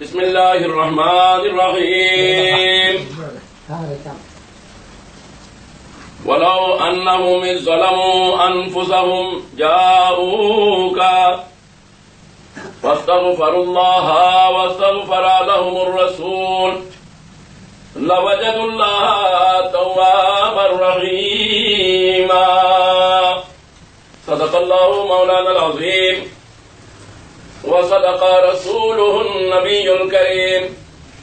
بسم الله الرحمن الرحيم ولو أنهم إذ ظلموا أنفسهم جاءوك فاستغفروا الله واستغفر لهم الرسول لوجدوا الله توابا رحيما صدق الله مولانا العظيم وصدق رسوله النبي الكريم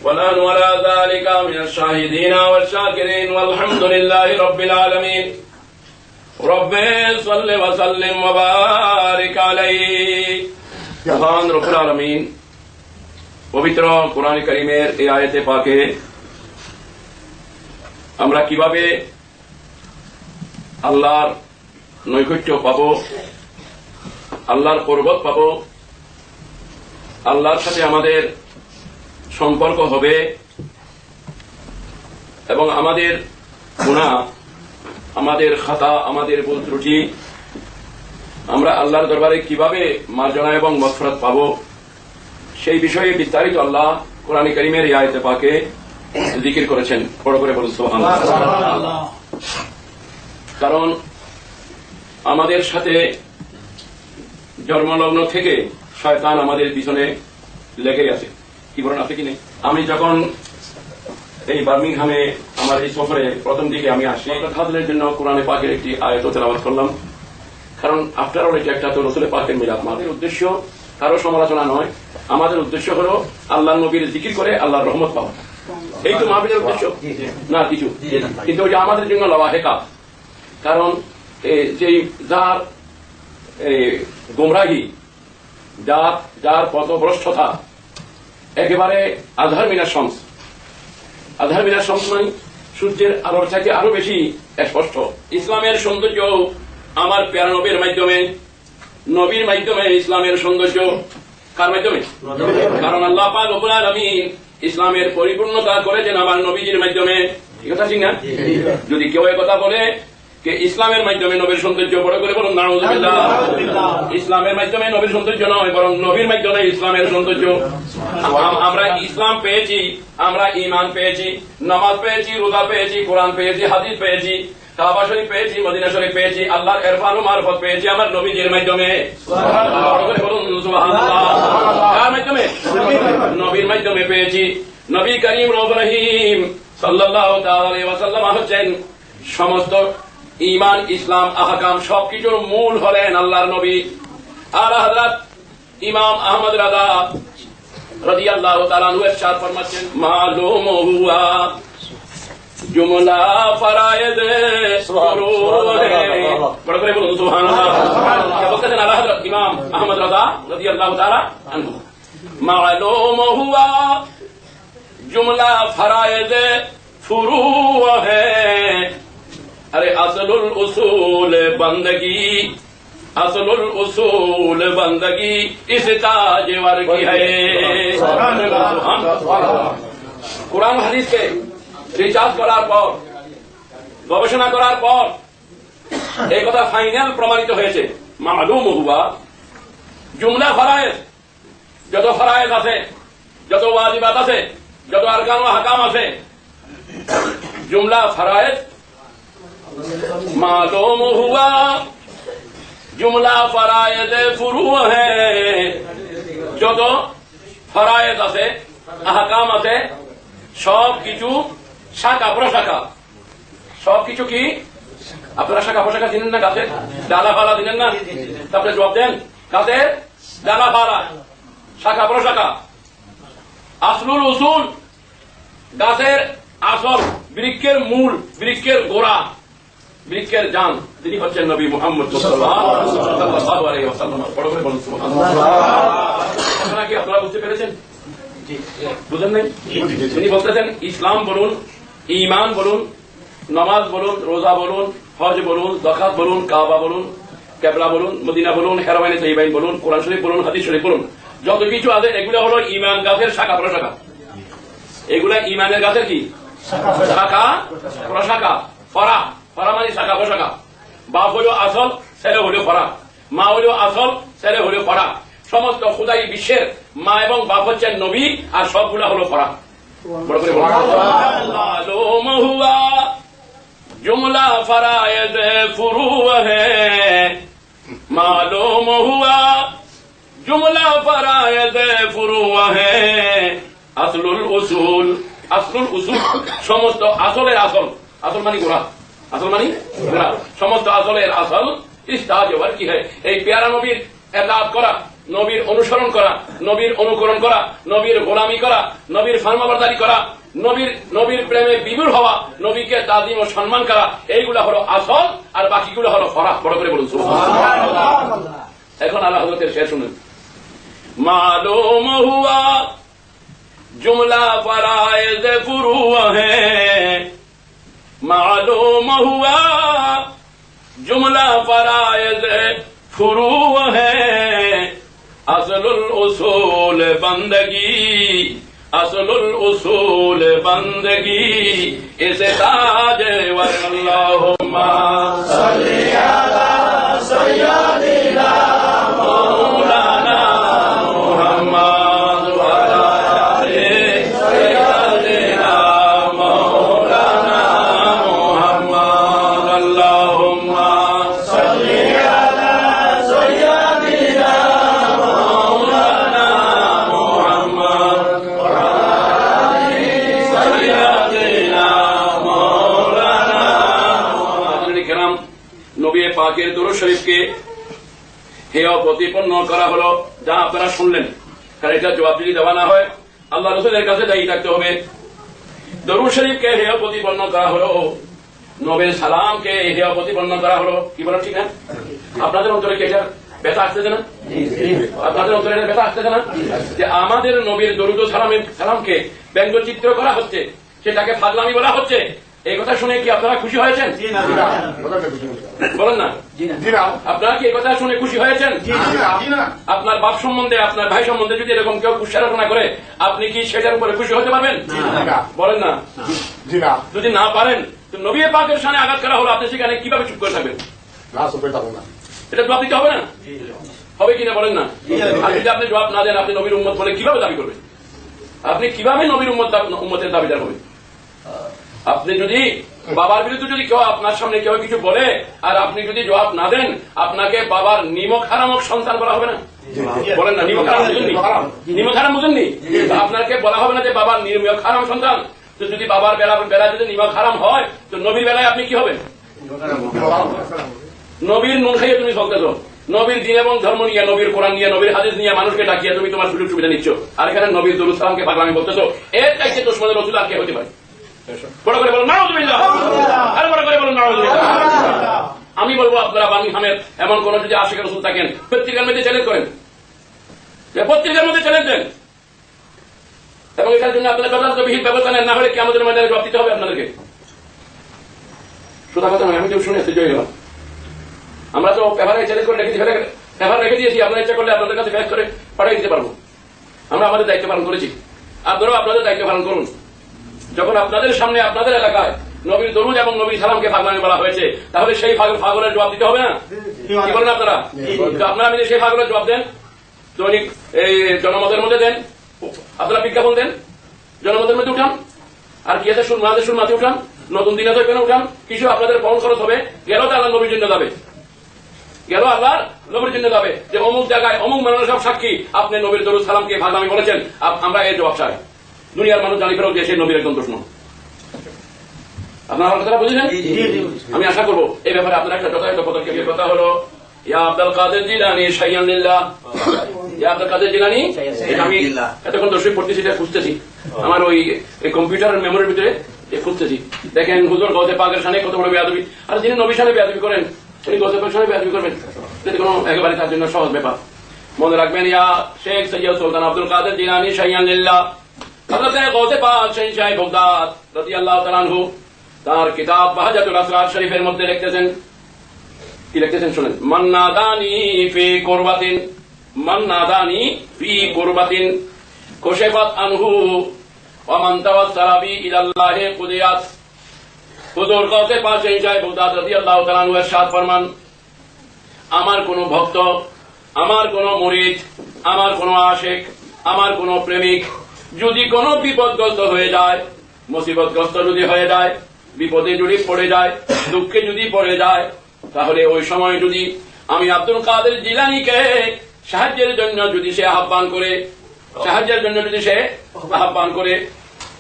ونحن على ذلك من الشاهدين والشاكرين والحمد لله رب العالمين رب صل وسلم وبارك عليه মহান রব্বুল আলামিন পবিত্র কোরআন কারীমের এই আয়াতে পাকে আমরা কিভাবে আল্লাহর নৈকট্য পাবো, আল্লাহর কুরবত পাবো, আল্লাহর সাথে আমাদের সম্পর্ক হবে এবং আমাদের গুনাহ, আমাদের খাতা, আমাদের ভুল ত্রুটি আমরা আল্লাহর দরবারে কিভাবে মার্জনা এবং মাগফিরাত পাবো, সেই বিষয়ে বিস্তারিত আল্লাহ কোরআন কারীমের এই আয়াতে পাকে জিকির করেছেন। বড় করে বলুন সুবহানাল্লাহ। কারণ আমাদের সাথে জন্মলগ্ন থেকে শয়তান আমাদের পিছনে লেগে আছে। কি বলেন, আছে কি নেই? আমি যখন এই বার্মিংহামে আমার এই সফরে প্রথম দিকে আমি আসি, হাজরের জন্য কোরআনে পাকের একটি আয়াত তেলাওয়াত করলাম। কারণ আফটার অল এটা একটা তো রাসূলের পাকের মিলাদ। আমাদের উদ্দেশ্য কারো সমালোচনা নয়, আমাদের উদ্দেশ্য হলো আল্লাহর নবীর জিকির করে আল্লাহর রহমত পাওয়া। এই তো মাহফিলের উদ্দেশ্য না কিছু, কিন্তু ওই যে আমাদের জন্য লাওয়াহেকা। কারণ যেই যার গুমরাহি, যার পথভ্রষ্টতা একেবারে আজহার মিনার শামস। আজহার মিনার শামস মানে সূর্যের আলোর থেকে আরো বেশি স্পষ্ট। ইসলামের সৌন্দর্য আমার প্যারা নবীর মাধ্যমে, নবীর মাধ্যমে ইসলামের সৌন্দর্য কার মাধ্যমে? কারণ আল্লাহ পাক রব্বুল আলামিন ইসলামের পরিপূর্ণতা করেছেন আমার নবীজির মাধ্যমে। ঠিক আছে, ঠিক না? যদি কেউ কথা বলে যে ইসলামের মাধ্যমে নবীর সৌন্দর্য, বড় করে বলুন নাউযুবিল্লাহ। ইসলামের মাধ্যমে নবীর সৌন্দর্য নয়, বরং নবীর মাধ্যমে ইসলামের সৌন্দর্য। আমরা ইসলাম পেয়েছি, আমরা ঈমান পেয়েছি, নামাজ পেয়েছি, রোজা পেয়েছি, কোরআন পেয়েছি, হাদিস পেয়েছি, কাবা শরীফ পেয়েছি, মদিনা শরীফ পেয়েছি, আল্লাহর ইরফান ও মারফত পেয়েছি আমার নবীজির মাধ্যমে। বড় করে বলুন সুবহানাল্লাহ। কার মাধ্যমে? নবীর মাধ্যমে পেয়েছি। নবী করিম রউফ রহিম সাল্লাল্লাহু তাআলা আলাইহি ওয়াসাল্লাম হচ্ছেন সমস্ত ঈমান, ইসলাম, আহকাম সবকিছুর মূল হলেন আল্লাহর নবী। আলা হযরত ইমাম আহমদ রাজা রাদিয়াল্লাহু তাআলা আনহু ইরশাদ ফরমাচ্ছেন, মালুম হুয়া জুমলা ফরায়েদ সুরুর হে। বড় করে বলুন সুবহানাল্লাহ। বলতেছেন আলা হযরত ইমাম আহমদ রাজা রাদিয়াল্লাহু তাআলা আনহু, মালুম হুয়া জুমলা ফরায়েদ ফুরু হে। अरे असलुल उसूल बंदगी, असलुल उसूल बंदगी इस ताजवर की है। কোরআন হাদিসকে রিসার্চ করার পর, গবেষণা করার পর এই কথা ফাইনাল প্রমাণিত হয়েছে, মালুম হুয়া জুমলা ফরায়েজ, যত ফরায়েজ আছে, যত ওয়াজিবাত আছে, যত আরকান ও হাকাম আছে, জুমলা ফরায়েজ मालूम हुआ जुमला फरायद फुरू है। যত ফরায়েদ আছে, আহকাম আছে, সব কিছু শাখা প্রশাখা, সবকিছু কি আপনারা শাখা প্রশাখা চিনেন না? গাছের ডালা ফালা চিনেন না? তারপরে জবাব দেন, গাছের ডালা ফালা, শাখা প্রশাখা। আসলুল উসুল, গাছের আসল, বৃক্ষের মূল, বৃক্ষের গোড়া, বৃক্ষের জান, তিনি হচ্ছেন নবী মুহাম্মদ সাল্লাল্লাহু আলাইহি ওয়াসাল্লাম। বড় করে বলুন সুবহানাল্লাহ। আপনারা কি আপনারা বুঝতে পেরেছেন? বুঝেন নাই? তিনি বলতেছেন ইসলাম বলুন, ঈমান বলুন, নামাজ বলুন, রোজা বলুন, হজ বলুন, যাকাত বলুন, কাবা বলুন, কিবলা বলুন, মদিনা বলুন, হেরামাইনে তাইয়্যিবাইন বলুন, কোরআন শরীফ বলুন, হাদিস শরীফ বলুন, যত কিছু আছে এগুলো হলো ঈমান গাছের শাখা প্রশাখা। এগুলা ঈমানের গাছের কি শাখা প্রশাখা। ফরা, ফরা মানে শাখা প্রশাখা। বাপ হলো আসল, ছেলে হলো ফরা। মা হলো আসল, ছেলে হলো ফরা। সমস্ত খুদাই বিশ্বের মা এবং বাপ হচ্ছেন নবী, আর সবগুলা হলো ফরা। বড় করে মালুম হুয়া জুমলা ফরায়েজ ফুরু হ্যায়, মালুম হুয়া জুমলা ফরায়েজ ফুরু হ্যায়, আসলুল উসুল, আসলুল উসুল সমস্ত আসলের আসল, আসল মানে গোড়া, আসল মানে গোড়া, সমস্ত আসলের আসল ইস্তাজ কি হয় এই পেয়ারা নবীর এতাআত করা, নবীর অনুসরণ করা, নবীর অনুকরণ করা, নবীর গোলামি করা, নবীর ফরমাবরদারি করা, নবীর প্রেমে বিভোর হওয়া, নবীকে তাজিম ও সম্মান করা, এইগুলা হলো আসল, আর বাকিগুলো হলো ফরাহ। বড় করে বলুন সুবহানাল্লাহ। এখন আল্লাহ হযরতের শেষ শুনুন, মালুম হুয়া जुमला फराइज फुरू है, मालूम हुआ जुमला फराइज फुरू है, असलुल उसूल बंदगी, असलुल उसूल बंदगी, इसे ताज वल्लाहुम्मा सल्ली अला सय्यदिना मौलाना मुहम्मद পাকের দরুদ শরীফকে হেয় প্রতিপন্ন করা হলো, যা আপনারা শুনলেন। কারণ এটা জবাব যদি দেওয়া না হয় আল্লাহ রাসূলের কাছে দায়ী থাকতে হবে। দরুদ শরীফকে হেয় প্রতিপন্ন করা হলো, নবীর সালামকে হেয় প্রতিপন্ন করা হলো। কি বলেন ঠিক না? আপনাদের অন্তরে কি এটা ব্যথা আসতেছে না? আপনাদের অন্তরে এটা ব্যথা আসতেছে না যে আমাদের নবীর দরুদ ও সালামকে ব্যঙ্গচিত্র করা হচ্ছে, সেটাকে ফাজলামি বলা হচ্ছে? এই কথা শুনে কি আপনারা খুশি হয়েছেন? বলেন না, আপনারা কি এই কথা শুনে খুশি হয়েছেন? আপনার বাপ সম্বন্ধে, আপনার ভাই সম্বন্ধে যদি এরকম কেউ কুৎসারচনা করে, আপনি কি সেটার উপরে খুশি হতে পারবেন? বলেন না। যদি না পারেন তো নবী পাকের সামনে আঘাত করা হলো, আপনি সেখানে কিভাবে চুপ করে থাকবেন? এটা জবাব দিতে হবে না? হবে কিনা বলেন না? আর যদি আপনি জবাব না দেন, আপনি নবীর উম্মত বলে কিভাবে দাবি করবেন? আপনি কিভাবে নবীর উম্মতের দাবিদার হবেন? আপনি যদি বাবার বিরুদ্ধে যদি কেউ আপনার সামনে কেউ কিছু বলে আর আপনি যদি জবাব না দেন, আপনাকে বাবার নিমক হারামক সন্তান বলা হবে না? বলেন না, নিমক হারাম বুঝেননি? নিমক হারাম বুঝেননি? আপনাকে বলা হবে না যে বাবার নিমক হারাম সন্তান? তো যদি বাবার বেলা যদি নিমক হারাম হয়, তো নবীর বেলায় আপনি কি হবেন? নবীর নুন খাইয়ে তুমি চলতেছ, নবীর দিন এবং ধর্ম নিয়ে, নবীর কোরআন নিয়ে, নবীর হাদিস নিয়ে মানুষকে ডাকিয়ে তুমি তোমার সুযোগ সুবিধা নিচ্ছ, আর এখানে নবীর দরুদ সালামকে পাগলামি বলতেছ। এর চাইতে দুশমনের রাসূল আর কে হতে পারে? বড় করে বলুন নাউযুবিল্লাহ, আর বড় করে বলুন নাউযুবিল্লাহ। আমি বলবো আপনারা বার্মিংহামের এমন কোন যদি আশিক রাসূল থাকেন, পত্রিকার মধ্যে চ্যালেঞ্জ করেন, পত্রিকার মধ্যে চ্যালেঞ্জ দেন, এবং এটার জন্য আপনাদের যথাযথ বিহিত ব্যবস্থা নেন, না হলে কি আমাদের ময়দানে জবাব দিতে হবে আপনাদেরকে। সোজা কথা নয়, আমি তো শুনে জয় গেলাম। আমরা তো পেপারে চ্যালেঞ্জ করে পেপার রেখে দিয়েছি, আপনারা ইচ্ছা করলে আপনাদের কাছে ফ্যাক্স করে পাঠিয়ে দিতে পারবো। আমরা আমাদের দায়িত্ব পালন করেছি, আপনারাও আপনাদের দায়িত্ব পালন করুন। যখন আপনাদের সামনে আপনাদের এলাকায় নবীর দরুদ এবং নবীর সালামকে পাগলামি বলা হয়েছে, তাহলে সেই পাগলের জবাব দিতে হবে না? কি বলেন আপনারা? আপনারা যদি সেই পাগলের জবাব দেন, দৈনিক এই জনমতের মধ্যে দেন, আপনারা বিজ্ঞাপন দেন, জনমতের মধ্যে উঠান, আর কি আছে সুরমাতে উঠান, নতুন দিনে তো এখানে উঠান, কিছু আপনাদের কম খরচ হবে, গেল তো আল্লাহ নবীর জন্য যাবে, গেল আল্লাহর নবীর জন্য যাবে, যে অমুক জায়গায় অমুক মানুষ সব সাক্ষী আপনি নবীর দরুদ সালামকে পাগলামি বলেছেন। আমরা এর জবাব চাই, দুনিয়ার মানুষ জানি ফেরত দিয়ে সেই নবীর একদম দুশমন। আপনারা আমার কথাটা বুঝেছেন? আমি আশা করবো এই ব্যাপারে আপনারা একটা যথাযথ পদক্ষেপের। কথা হলো ইয়া আব্দুল কাদের জিলানী শাইয়ান লিল্লাহ, ইয়া আব্দুল কাদের জিলানী। আমি এতক্ষণ দর্শক পড়তেছি, এটা খুঁজতেছি আমার ওই কম্পিউটারের মেমোরির ভিতরে খুঁজতেছি। দেখেন হুজুর গৌসে পাকের সামনে কত বড় বেয়াদবি, আর যিনি নবীর সামনে বেয়াদবি করেন তিনি গৌসে পাকের সামনে বেয়াদবি করবেন, যদি কোনো একেবারে তার জন্য সহজ ব্যাপার। মনে রাখবেন, ইয়া শেখ সৈয়দ সুলতান আব্দুল কাদের জিলানী শাইয়ান লিল্লাহ, হযরত গৌসে পাক শাহ বাগদাদ রাদিয়াল্লাহু তাআলা আনহু তার কিতাব বাহাজাতুল আসরার শরীফের মধ্যে লিখতেছেন, কি লিখতেছেন শুনেন। মান্নাদানি ফি কুরবাতিন, মান্নাদানি ফি কুরবাতিন কুশিফাত আনহু ওয়া মান তাওয়াসসালা বি ইলাল্লাহি কুদিয়াত। হুজুর গৌসে পাক শাহ বাগদাদ রাদিয়াল্লাহু তাআলা আনহু ইরশাদ ফরমান, আমার কোন ভক্ত, আমার কোন মুরিদ, আমার কোন আশিক আমার কোন প্রেমিক যদি কোনো বিপদগ্রস্ত হয়ে যায়, মুসিবতগ্রস্ত যদি হয়ে যায়, বিপদে যদি পড়ে যায়, দুঃখে যদি পড়ে যায়, তাহলে ওই সময় যদি আমি আব্দুল কাদের জিলানীকে সাহায্যের জন্য যদি সে আহ্বান করে,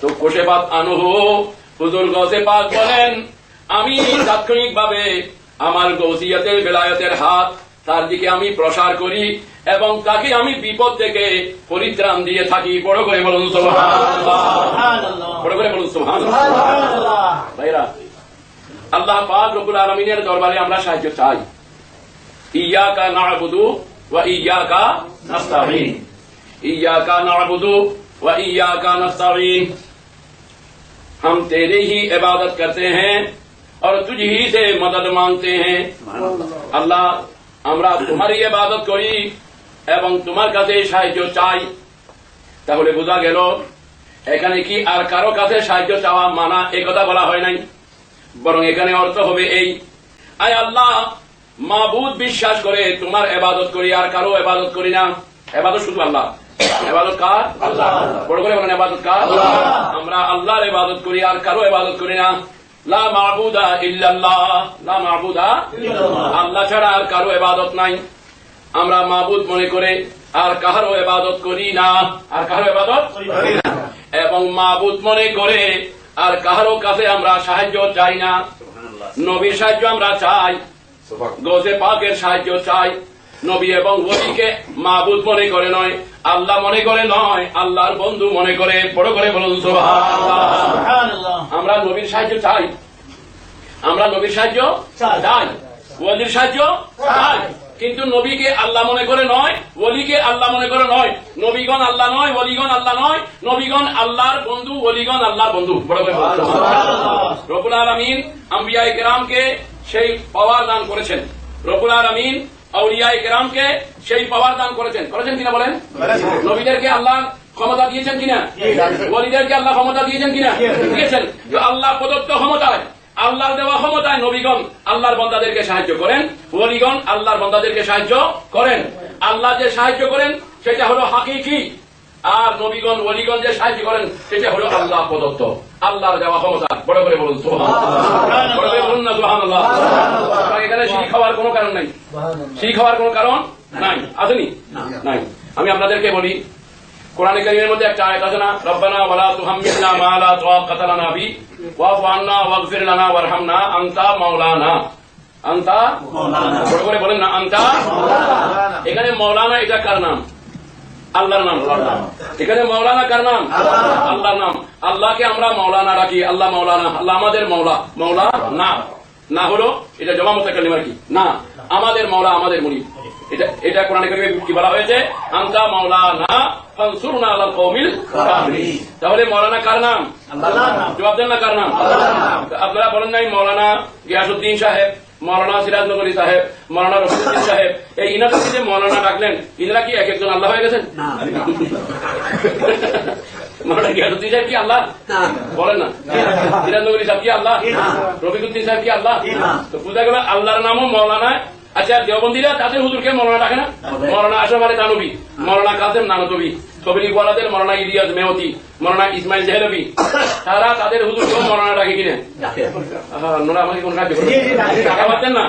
তো কোশেবাত আনহু, হুজুর গৌসে পাক বলেন আমি তাৎক্ষণিকভাবে আমার গৌসিয়তের বেলায়েতের হাত তার দিকে আমি প্রসার করি এবং তাকে আমি বিপদ থেকে পরিত্রাণ দিয়ে থাকি। বড় করে বলুন সুবহানাল্লাহ, বড় করে বলুন সুবহানাল্লাহ। ভাইরা, আল্লাহ পাক রব্বুল আলামিনের দরবারে আমরা সাহায্য চাই। ইয়্যাকা না'বুদু ওয়া ইয়্যাকা নাস্তাঈন, इय्याका नअबुदु व इय्याका नस्तईन। हम तेरी ही इबादत करते हैं और तुझ ही से मदद मांगते हैं। আল্লাহ, আমরা তোমারই ইবাদত করি এবং তোমার কাছে সাহায্য চাই। তাহলে বোঝা গেল এখানে কি আর কারো কাছে সাহায্য চাওয়া মানা এই কথা বলা হয় নাই, বরং এখানে অর্থ হবে এই, আয় আল্লাহ, মাবুদ বিশ্বাস করে তোমার ইবাদত করি, আর কারো ইবাদত করি না। ইবাদত শুধু আল্লাহ। ইবাদত কার? আল্লাহ। বড় করে বলেন, ইবাদত কার? আল্লাহ। আমরা আল্লাহর ইবাদত করি, আর কারো ইবাদত করি না। লা মা'বুদা ইল্লাল্লাহ, লা মা'বুদা ইল্লাল্লাহ, আল্লাহ ছাড়া আর কারো ইবাদত নাই। আমরা মাবুদ মনে করে আর কারো ইবাদত করি না, আর কারো ইবাদত করি না। এবং মাবুদ মনে করে আর কারো কাছে আমরা সাহায্য চাই না। নবীর সাহায্য আমরা চাই, গৌসে পাকের সাহায্য চাই। নবী এবং ওলিকে মাবুদ মনে করে নয়, আল্লাহ মনে করে নয়, আল্লাহর বন্ধু মনে করে। বড় করে বলুন সুবহানাল্লাহ। আমরা নবীর সাহায্য চাই, আমরা নবীর সাহায্য চাই, ওলির সাহায্য চাই, কিন্তু নবীকে আল্লাহ মনে করে নয়, ওলিকে আল্লাহ মনে করে নয়। নবীগণ আল্লাহ নয়, ওলিগণ আল্লাহ নয়, নবীগণ আল্লাহর বন্ধু, ওলিগণ আল্লাহর বন্ধু। বড় করে বলুন সুবহানাল্লাহ। রব্বুল আলামিন আম্বিয়ায়ে কেরামকে সেই পাওয়ার দান করেছেন। রব্বুল আলামিন আউলিয়ায়ে কেরামকে সেই পাওয়ার দান করেছেন কিনা বলেন? নবীদেরকে আল্লাহ ক্ষমতা দিয়েছেন কিনা? ওলিদেরকে আল্লাহ ক্ষমতা দিয়েছেন কিনা? দিয়েছেন। আল্লাহ প্রদত্ত ক্ষমতায়, আল্লাহর দেওয়া ক্ষমতায় নবীগণ আল্লাহর বান্দাদেরকে সাহায্য করেন, ওলিগণ আল্লাহর বান্দাদেরকে সাহায্য করেন। আল্লাহ যে সাহায্য করেন সেটা হলো হাকিকি, আর নবীগণ ওলিগণ যে সাহায্য করেন সেটা হলো আল্লাহ প্রদত্ত, আল্লাহর দেওয়া ক্ষমতা। বড় করে বলুন সুবহানাল্লাহ, বড় করে বলুন না সুবহানাল্লাহ। এখানে শিরক হওয়ার কোনো কারণ নাই, শিরক হওয়ার কোনো কারণ নাই, আসেনি নাই। আমি আপনাদেরকে বলি, কোরআনে কারীমের মধ্যে একটা আয়াত আছে না, রব্বানা ওয়ালা তুহাম্মিলনা মা লা তাকাতা লানা বি ওয়াফু আন্না ওয়াগফির লানা ওয়ারহামনা আনতা মাওলানা। আনতা মাওলানা, বড় করে বলেন না, আনতা মাওলানা। এখানে মাওলানা এটা কার নাম? আল্লাহর নাম। এখানে মাওলানা কার নাম? আল্লাহর নাম। আল্লাহকে আমরা মাওলানা রাখি, আল্লাহ মাওলানা, আল্লাহ আমাদের মাওলা। মাওলা না, না হলো এটা জবামতে কালিমার কি না, আমাদের মাওলা, আমাদের মুরিদ। এটা কোরআনে কারীমে কি বলা হয়েছে? আনতা মাওলানা ফানসুরনা আলাল কওমিল কাফিরিন। তাহলে মাওলানা কার নাম? আল্লাহর নাম। জবাব দেন না, কার নাম? আল্লাহর নাম। আপনারা বলেন নাই মাওলানা গিয়াসউদ্দিন সাহেব, মাওলানা সিরাজনগরী সাহেব, মাওলানা রফিকুদ্দিন সাহেব, এই ইনাদেরকে যে মাওলানা ডাকলেন, ইনারা কি এক একজন আল্লাহ হয়ে গেছেন? মাওলানা গিয়াসউদ্দিন সাহেব কি আল্লাহ? বলেন না। সিরাজনগরী সাহেব কি আল্লাহ? রফিকুদ্দিন সাহেব কি আল্লাহ? তো বুঝা গেল আল্লাহর নামও মাওলানা। আচ্ছা, দেওবন্দিরা তাদের হুজুরকে মৌলানা ডাকে না? মৌলানা আশরাফ আলী থানভী, মৌলানা কাসেম নানতবী, তবলিগওয়ালাদের মৌলানা ইলিয়াস মেহতি, মৌলানা ইসমাইল দেহলভী, তারা তাদের হুজুরকেও মৌলানা ডাকে কিনা? নোরা আমাকে কোন কাজ টাকা পাচ্ছেন না?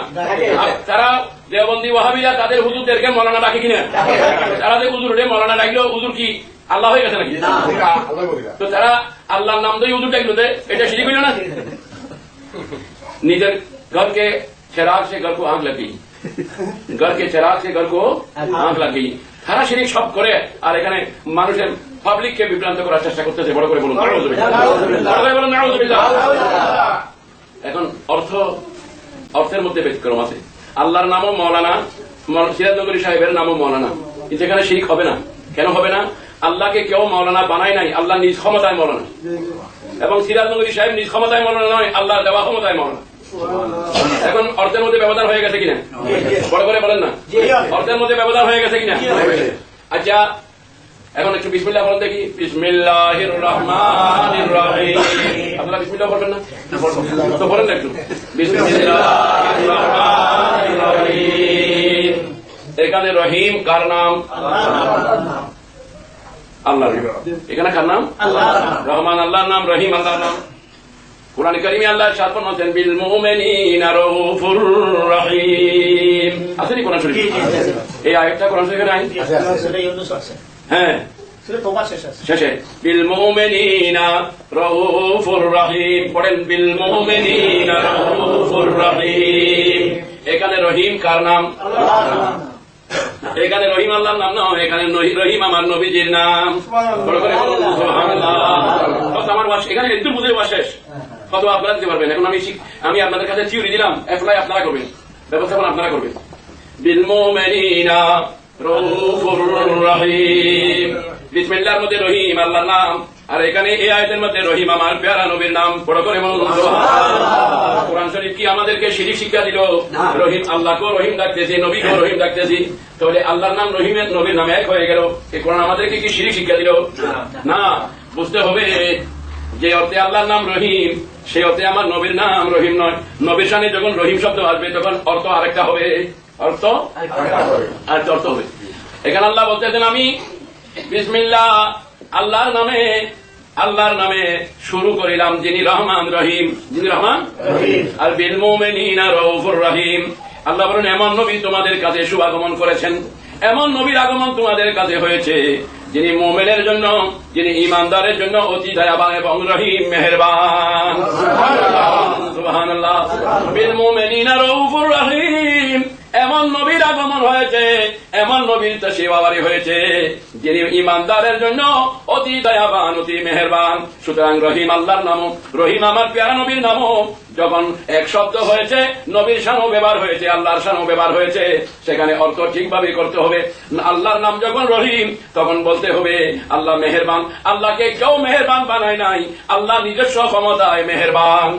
তারা দেওবন্দি ওয়াহাবিরা তাদের হুজুরদেরকে মৌলানা ডাকে কিনা? তারা যে হুজুর মৌলানা ডাকলো, হুজুর কি আল্লাহ হয়ে গেছে নাকি? তো তারা আল্লাহর নাম দিয়ে হুজুর ডাকলো, এটা শিরিক হইল না? নিজের ঘরকে চেরাগ সে ঘর কো আগ লাগ গই, घर के चिराग से घर को आग लग गई। তারা শিরিক সব করে আর এখানে মানুষের পাবলিককে বিভ্রান্ত করার চেষ্টা করতেছে। বড় করে বলুন নাউযুবিল্লাহ, বড় করে বলুন নাউযুবিল্লাহ। এখন অর্থের মধ্যে ব্যতিক্রম আছে। আল্লাহর নামও মাওলানা, সিরাজনগরী সাহেবের নামও মাওলানা, কিন্তু এখানে শিরিক হবে না। কেন হবে না? আল্লাহকে কেউ মাওলানা বানায় নাই, আল্লাহ নিজ ক্ষমতায় মাওলানা। এবং সিরাজনগরী সাহেব নিজ ক্ষমতায় মাওলানা নয়, আল্লাহর দেওয়া ক্ষমতায় মাওলানা। এখন অর্থের মধ্যে ব্যবধান হয়ে গেছে কিনা? বড় করে বলেন না, অর্থের মধ্যে ব্যবধান হয়ে গেছে কিনা? আচ্ছা, এখন একটু বিসমিল্লাহ বলেন দেখি। বিসমিল্লাহির রহমানির রহিম। আপনারা বিসমিল্লাহ বলবেন না? তো বলেন না একটু, বিসমিল্লাহির রহমানির রহিম। এখানে রহিম কার নাম? আল্লাহর নাম। এখানে কার নাম? রহমান আল্লাহর নাম, রহিম আল্লাহর নাম। কুরআন কারীমে আল্লাহ ইরশাদ ফরমাতেন বিল মুমিনিনা রাউফুর রহিম। আসেনি কোরআন শরীফে? এই আয়াতটা কোরআন শরীফে নাই? হ্যাঁ, শেষে বিল মুমিনিনা রাউফুর রহিম পড়েন, বিল মুমিনিনা রাউফুর রহিম। এখানে রহিম কার নাম? এখানে রহিম আল্লাহর নাম নয়, এখানে রহিম আমার নবীজির নাম। আমার এখানে একটু বুঝে শেষ, কত আপনারা দিতে পারবেন। এখন আমি আপনাদের কাছে থিওরি দিলাম, অ্যাপ্লাই আপনারা করবেন, ব্যবস্থাপনা আপনারা করবেন। বিল মুমিনিনা রাউফুর রহিম। বিসমিল্লাহর মধ্যে রহিম আল্লাহর নাম, আর এখানে এই আয়াতের মধ্যে রহিম আমার প্যারা নবীর নাম। বড় করে বলুন সুবহানাল্লাহ। কোরআন শরীফ কি আমাদেরকে শিরিক শিক্ষা দিল? রহিম আল্লাহকেও রহিম ডাকতেছি, নবীকেও রহিম ডাকতেছি, তাহলে আল্লাহর নাম রহিমের নবীর নাম এক হয়ে গেল। এই কোরআন আমাদেরকে কি শিরিক শিক্ষা দিল? না। বুঝতে হবে যে অর্থে আল্লাহর নাম রহিম, সেই অর্থে আমার নবীর নাম রহিম নয়। নবীর সামনে যখন রহিম শব্দ আসবে তখন অর্থ আরেকটা হবে, অর্থ আরেকটা অর্থ হবে। এখানে আল্লাহ বলতেছেন আমি বিসমিল্লাহ আল্লাহর নামে শুরু করিলাম, যিনি রহমান রহিম, যিনি রহমান আর বিল মুমিনিনা রাউফুর রহিম। আল্লাহ বলেন এমন নবী তোমাদের কাছে শুভাগমন করেছেন, এমন নবীর আগমন তোমাদের কাছে হয়েছে যিনি মুমিনের জন্য, যিনি ঈমানদারের জন্য অতি দয়াবান এবং রহিম মেহেরবান। সুবহানাল্লাহ। বিল মুমিনিনা রাউফুর রহিম। এমন নবীর আগমন হয়েছে, এমন নবীর তশরিফ হয়েছে যিনি ঈমানদারের জন্য অতি দয়াবান, অতি মেহেরবান। সুতরাং রহিম আল্লাহর নাম, রহিম আমার প্যারা নবীর নাম। যখন এক শব্দ হয়েছে, নবীর শানও ব্যবহার হয়েছে, আল্লাহর শানও ব্যবহার হয়েছে, সেখানে অর্থ ঠিকভাবে করতে হবে। আল্লাহর নাম যখন রহিম, তখন বলতে হবে আল্লাহ মেহেরবান। আল্লাহকে কেউ মেহেরবান বানায় নাই, আল্লাহ নিজস্ব ক্ষমতায় মেহেরবান।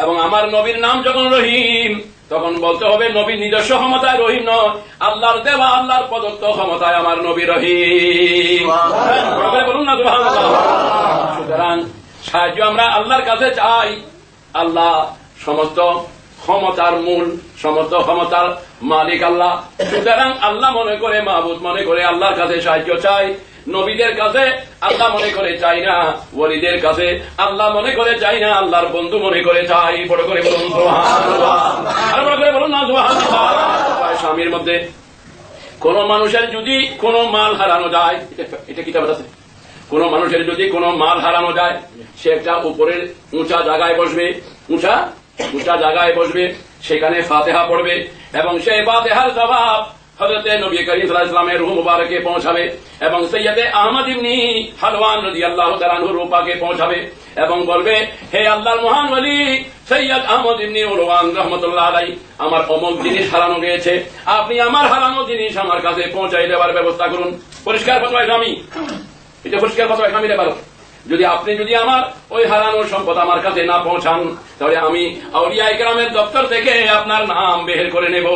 এবং আমার নবীর নাম যখন রহিম, তখন বলতে হবে নবী নিজস্ব ক্ষমতায় রহিম নয়, আল্লাহর দেওয়া, আল্লাহর প্রদত্ত ক্ষমতায় আমার নবী রহিম। বলুন না সুবহানাল্লাহ। সুতরাং সাহায্য আমরা আল্লাহর কাছে চাই। আল্লাহ সমস্ত ক্ষমতার মূল, সমস্ত ক্ষমতার মালিক আল্লাহ। সুতরাং আল্লাহ মনে করে, মাহবুদ মনে করে আল্লাহর কাছে সাহায্য চাই। নবীদের কাছে আল্লাহ মনে করে চাই না, ওলিদের কাছে আল্লাহ মনে করে চাই না, আল্লাহর বন্ধু মনে করে চাই। বড় করে বলুন সুবহানাল্লাহ। আর বড় করে বলুন না সুবহানাল্লাহ। স্বামীর মধ্যে কোন মানুষের যদি কোন মাল হারানো যায়, এটা কিতাবে আছে, কোন মানুষের যদি কোন মাল হারানো যায়, সে একটা উপরের উঁচা জায়গায় বসবে, উঁচা জায়গায় বসবে, সেখানে ফাতিহা পড়বে এবং সেই ফাতিহার জবাব হযরতে নবী করিম সাল্লাল্লাহু আলাইহি ওয়াসাল্লামের রূহ মুবারকে পৌঁছাবে এবং সৈয়দে আহমদ ইবনে হালওয়ান রাদিয়াল্লাহু তাআলা আনহুর রূপাকে পৌঁছাবে এবং বলবে, হে আল্লাহর মহান ওলি সৈয়দ আহমদ ইবনে হালওয়ান রাহমাতুল্লাহ আলাইহি, আমার অমুক জিনিস হারানো গিয়েছে, আপনি আমার হারানো জিনিস আমার কাছে পৌঁছাই দেওয়ার ব্যবস্থা করুন। পরিষ্কার ফতোয়া স্বামী, এটা পরিষ্কার ফতোয়া স্বামীর ব্যাপার। যদি আপনি আমার ওই হারানোর সম্পদ আমার কাছে না পৌঁছান, তাহলে আমি আউলিয়া ইকরামের দপ্তর থেকে আপনার নাম বের করে নেব।